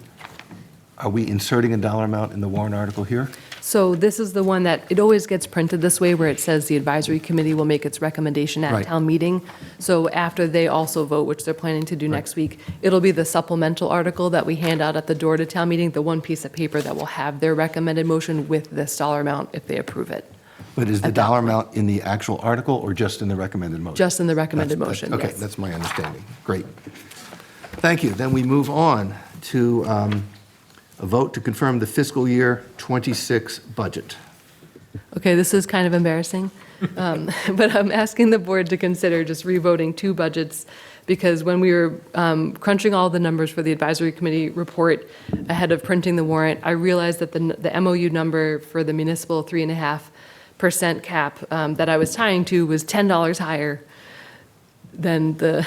Are we inserting a dollar amount in the warrant article here? So this is the one that, it always gets printed this way, where it says the advisory committee will make its recommendation at Right. town meeting. So after they also vote, which they're planning to do next week, it'll be the supplemental article that we hand out at the door to town meeting, the one piece of paper that will have their recommended motion with this dollar amount if they approve it. But is the At that dollar point. amount in the actual article or just in the recommended motion? Just in the recommended motion, Okay, yes. that's my understanding. Great. Thank you. Then we move on to a vote to confirm the fiscal year '26 budget. Okay, this is kind of embarrassing, but I'm asking the board to consider just revoting two budgets, because when we were crunching all the numbers for the advisory committee report ahead of printing the warrant, I realized that the MOU number for the municipal 3.5% cap that I was tying to was $10 higher than the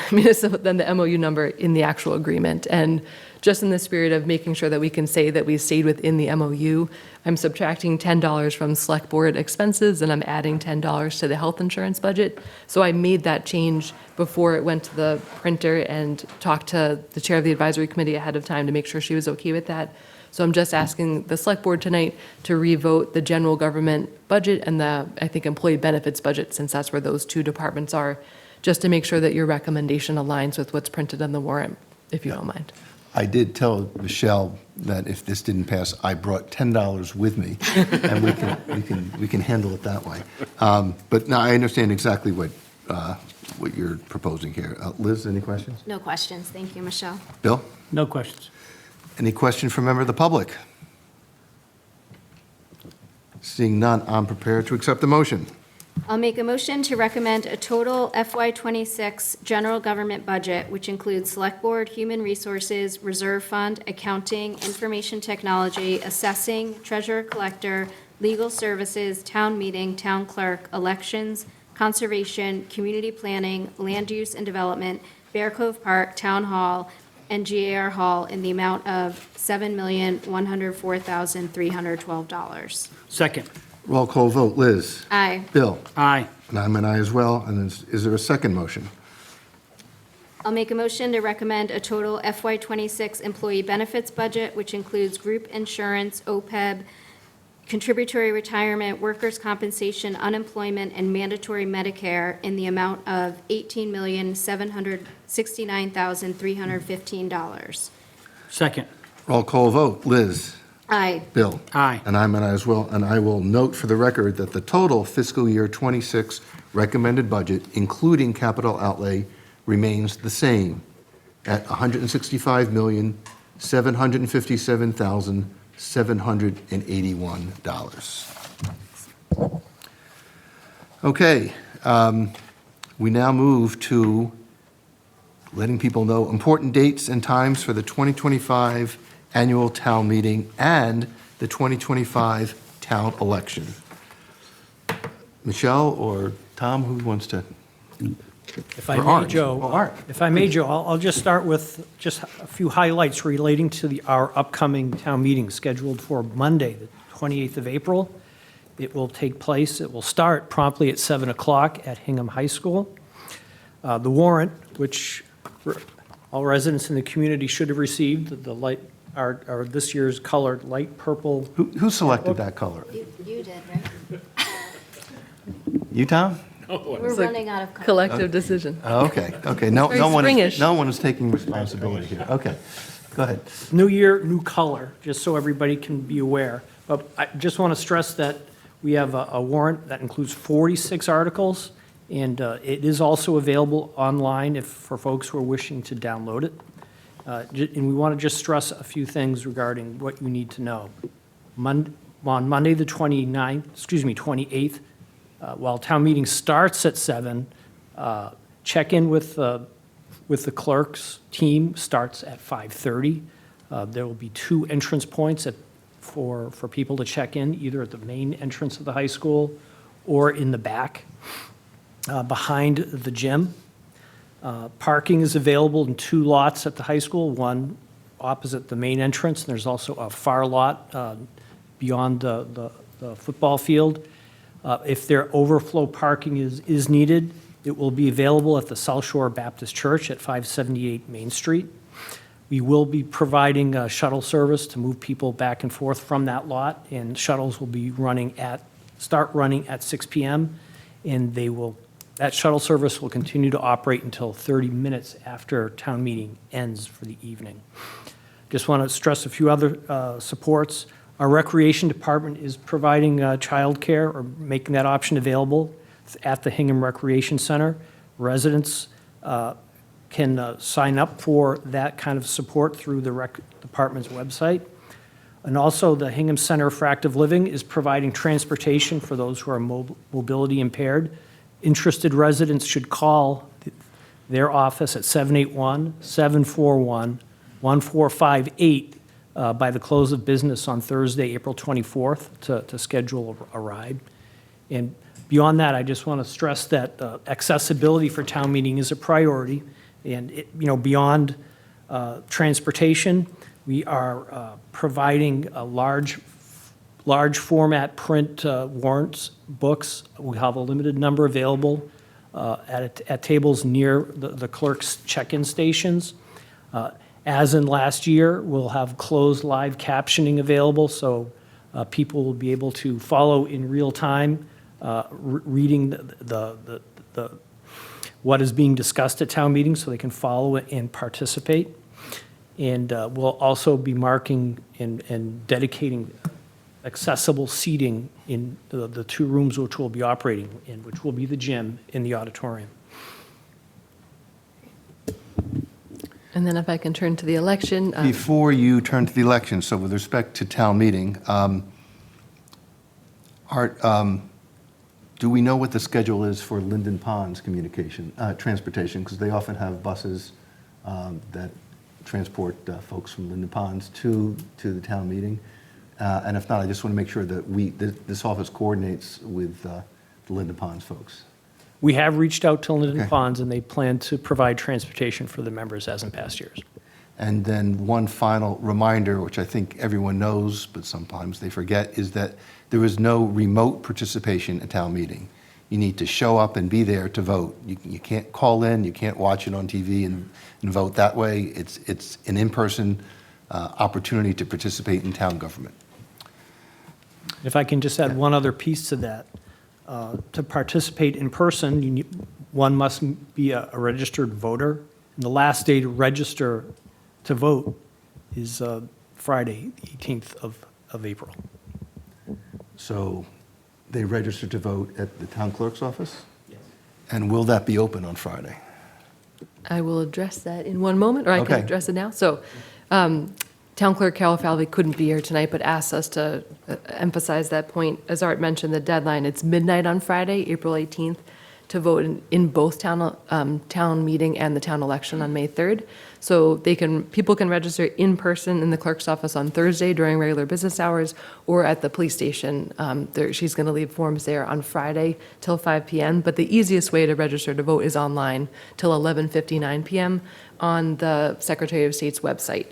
MOU number in the actual agreement. And just in the spirit of making sure that we can say that we stayed within the MOU, I'm subtracting $10 from select board expenses, and I'm adding $10 to the health insurance budget. So I made that change before it went to the printer and talked to the chair of the advisory committee ahead of time to make sure she was okay with that. So I'm just asking the select board tonight to revote the general government budget and the, I think, employee benefits budget, since that's where those two departments are, just to make sure that your recommendation aligns with what's printed on the warrant, if you don't mind. I did tell Michelle that if this didn't pass, I brought $10 with me, and we can handle it that way. But no, I understand exactly what you're proposing here. Liz, any questions? No questions. Thank you, Michelle. Bill? No questions. Any question from a member of the public? Seeing none, I'm prepared to accept the motion. I'll make a motion to recommend a total FY26 general government budget, which includes Select Board, Human Resources, Reserve Fund, Accounting, Information Technology, Assessing, Treasurer Collector, Legal Services, Town Meeting, Town Clerk, Elections, Conservation, Community Planning, Land Use and Development, Bear Cove Park, Town Hall, and GAR Hall in the amount of $7,104,312. Second. Roll call vote. Liz? Aye. Bill? Aye. And I'm an aye as well. And is there a second motion? I'll make a motion to recommend a total FY26 employee benefits budget, which includes group insurance, OPEB, contributory retirement, workers' compensation, unemployment, and mandatory Medicare in the amount of $18,769,315. Second. Roll call vote. Liz? Aye. Bill? Aye. And I'm an aye as well, and I will note for the record that the total fiscal year '26 recommended budget, including capital outlay, remains the same at $165,757,781. Okay, we now move to letting people know important dates and times for the 2025 annual town meeting and the 2025 town election. Michelle or Tom, who wants to? If I Or may, Art. Joe. Oh, Art. If I may, Joe, I'll just start with just a few highlights relating to our upcoming town meeting scheduled for Monday, the 28th of April. It will take place, it will start promptly at 7 o'clock at Hingham High School. The warrant, which all residents in the community should have received, the light, our this year's colored light purple. Who selected that color? You did, right? You, Tom? We're running out of color. Collective decision. Oh, okay, okay. No, Very no one, springish. no one is taking responsibility here. Okay, go ahead. New year, new color, just so everybody can be aware. But I just want to stress that we have a warrant that includes 46 articles, and it is also available online for folks who are wishing to download it. And we want to just stress a few things regarding what you need to know. On Monday, the 28th, while town meeting starts at 7, check in with the clerk's team starts at 5:30. There will be 2 entrance points for people to check in, either at the main entrance of the high school or in the back behind the gym. Parking is available in 2 lots at the high school, one opposite the main entrance, and there's also a far lot beyond the football field. If their overflow parking is needed, it will be available at the South Shore Baptist Church at 578 Main Street. We will be providing a shuttle service to move people back and forth from that lot, and shuttles will be start running at 6 p.m., and that shuttle service will continue to operate until 30 minutes after town meeting ends for the evening. Just want to stress a few other supports. Our recreation department is providing childcare or making that option available at the Hingham Recreation Center. Residents can sign up for that kind of support through the rec department's website. And also, the Hingham Center for Active Living is providing transportation for those who are mobility impaired. Interested residents should call their office at 781-741-1458 by the close of business on Thursday, April 24th, to schedule a ride. And beyond that, I just want to stress that accessibility for town meeting is a priority. And beyond transportation, we are providing a large format print warrants books. We have a limited number available at tables near the clerk's check-in stations. As in last year, we'll have closed live captioning available, so people will be able to follow in real time, reading what is being discussed at town meetings, so they can follow it and participate. And we'll also be marking and dedicating accessible seating in the 2 rooms which we'll be operating in, which will be the gym in the auditorium. And then if I can turn to the election. Before you turn to the election, so with respect to town meeting, Art, do we know what the schedule is for Linden Ponds transportation? Because they often have buses that transport folks from Linden Ponds to the town meeting. And if not, I just want to make sure that this office coordinates with the Linden Ponds folks. We have reached out to Linden Okay. Ponds, and they plan to provide transportation for the members as in past years. And then one final reminder, which I think everyone knows, but sometimes they forget, is that there is no remote participation at town meeting. You need to show up and be there to vote. You can't call in, you can't watch it on TV and vote that way. It's an in-person opportunity to participate in town government. If I can just add one other piece to that. To participate in person, one must be a registered voter. And the last day to register to vote is Friday, 18th of April. So they register to vote at the town clerk's office? Yes. And will that be open on Friday? I will address that in one moment, or I can Okay. address it now. So, Town Clerk Carol Falvey couldn't be here tonight, but asked us to emphasize that point. As Art mentioned, the deadline, it's midnight on Friday, April 18th, to vote in both town meeting and the town election on May 3rd. So people can register in person in the clerk's office on Thursday during regular business hours, or at the police station. She's going to leave forms there on Friday till 5 p.m. But the easiest way to register to vote is online till 11:59 p.m. on the Secretary of State's website.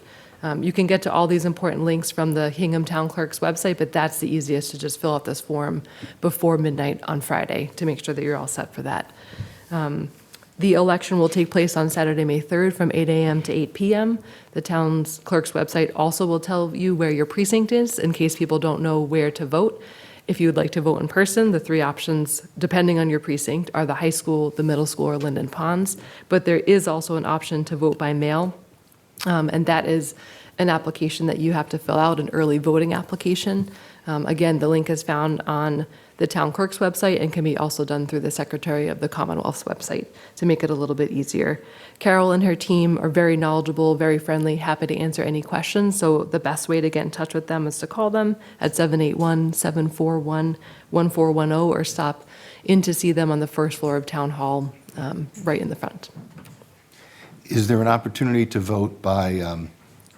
You can get to all these important links from the Hingham Town Clerk's website, but that's the easiest, to just fill out this form before midnight on Friday to make sure that you're all set for that. The election will take place on Saturday, May 3rd from 8 a.m. to 8 p.m. The town's clerk's website also will tell you where your precinct is in case people don't know where to vote. If you would like to vote in person, the three options, depending on your precinct, are the high school, the middle school, or Linden Ponds. But there is also an option to vote by mail. And that is an application that you have to fill out, an early voting application. Again, the link is found on the town clerk's website and can be also done through the Secretary of the Commonwealth's website to make it a little bit easier. Carol and her team are very knowledgeable, very friendly, happy to answer any questions. So the best way to get in touch with them is to call them at 781-741-1410 or stop in to see them on the first floor of Town Hall, right in the front. Is there an opportunity to vote by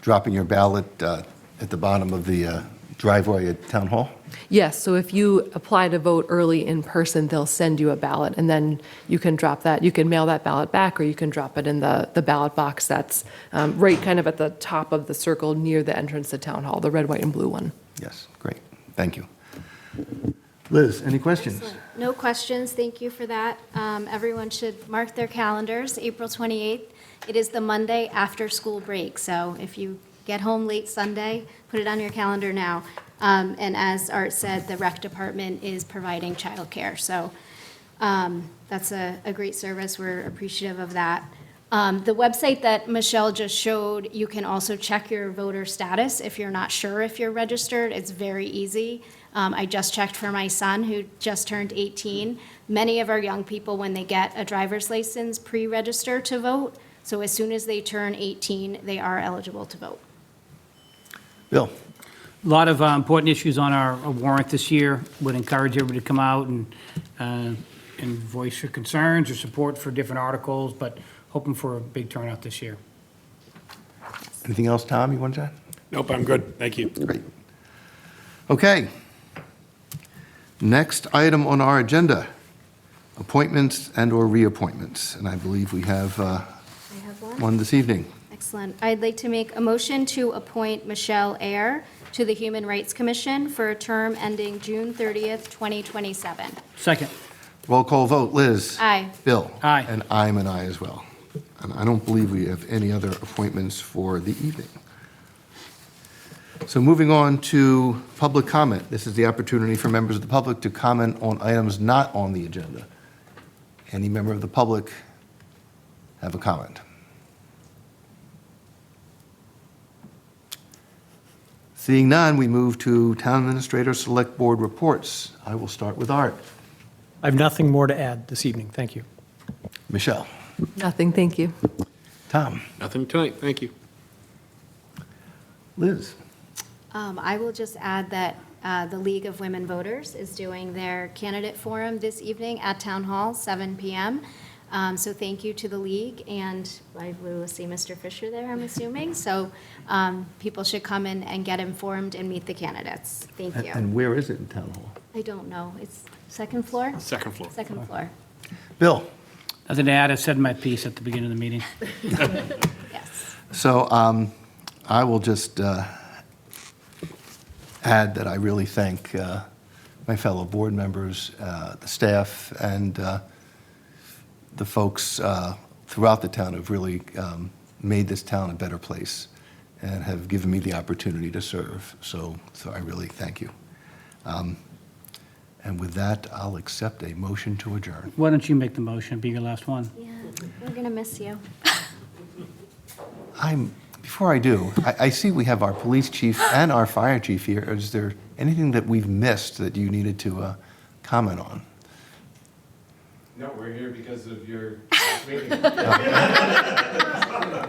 dropping your ballot at the bottom of the driveway at Town Hall? Yes, so if you apply to vote early in person, they'll send you a ballot, and then you can drop that. You can mail that ballot back, or you can drop it in the ballot box that's right kind of at the top of the circle near the entrance to Town Hall, the red, white, and blue one. Yes, great. Thank you. Liz, any questions? Excellent. No questions. Thank you for that. Everyone should mark their calendars, April 28th. It is the Monday after school break, so if you get home late Sunday, put it on your calendar now. And as Art said, the rec department is providing childcare, so that's a great service. We're appreciative of that. The website that Michelle just showed, you can also check your voter status if you're not sure if you're registered. It's very easy. I just checked for my son, who just turned 18. Many of our young people, when they get a driver's license, pre-register to vote. So as soon as they turn 18, they are eligible to vote. Bill? A lot of important issues on our warrant this year. Would encourage everybody to come out and voice your concerns or support for different articles, but hoping for a big turnout this year. Anything else, Tom, you want to add? Nope, I'm good. Thank you. Great. Okay. Next item on our agenda, appointments and/or reappointments. And I believe we have one this evening. Excellent. I'd like to make a motion to appoint Michelle Ayer to the Human Rights Commission for a term ending June 30th, 2027. Second. Roll call vote. Liz? Aye. Bill? Aye. And I'm an aye as well. And I don't believe we have any other appointments for the evening. So moving on to public comment. This is the opportunity for members of the public to comment on items not on the agenda. Any member of the public have a comment? Seeing none, we move to Town Administrator Select Board reports. I will start with Art. I have nothing more to add this evening. Thank you. Michelle. Nothing, thank you. Tom. Nothing tonight. Thank you. Liz. I will just add that the League of Women Voters is doing their candidate forum this evening at Town Hall, 7 p.m. So thank you to the League, and I will see Mr. Fisher there, I'm assuming. So people should come in and get informed and meet the candidates. Thank you. And where is it in Town Hall? I don't know. It's second floor? Second floor. Second floor. Bill. Nothing to add. I said my piece at the beginning of the meeting. Yes. So I will just add that I really thank my fellow board members, the staff, and the folks throughout the town who've really made this town a better place and have given me the opportunity to serve. So I really thank you. And with that, I'll accept a motion to adjourn. Why don't you make the motion, be your last one? Yeah, we're going to miss you. Before I do, I see we have our police chief and our fire chief here. Is there anything that we've missed that you needed to comment on? No, we're here because of your meeting.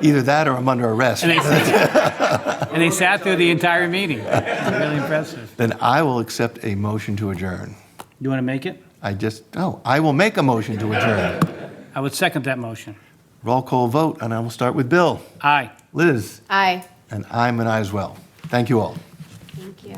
Either that or I'm under arrest. And they sat through the entire meeting. Really impressive. Then I will accept a motion to adjourn. You want to make it? I will make a motion to adjourn. I would second that motion. Roll call vote, and I will start with Bill. Aye. Liz? Aye. And I'm an aye as well. Thank you all. Thank you.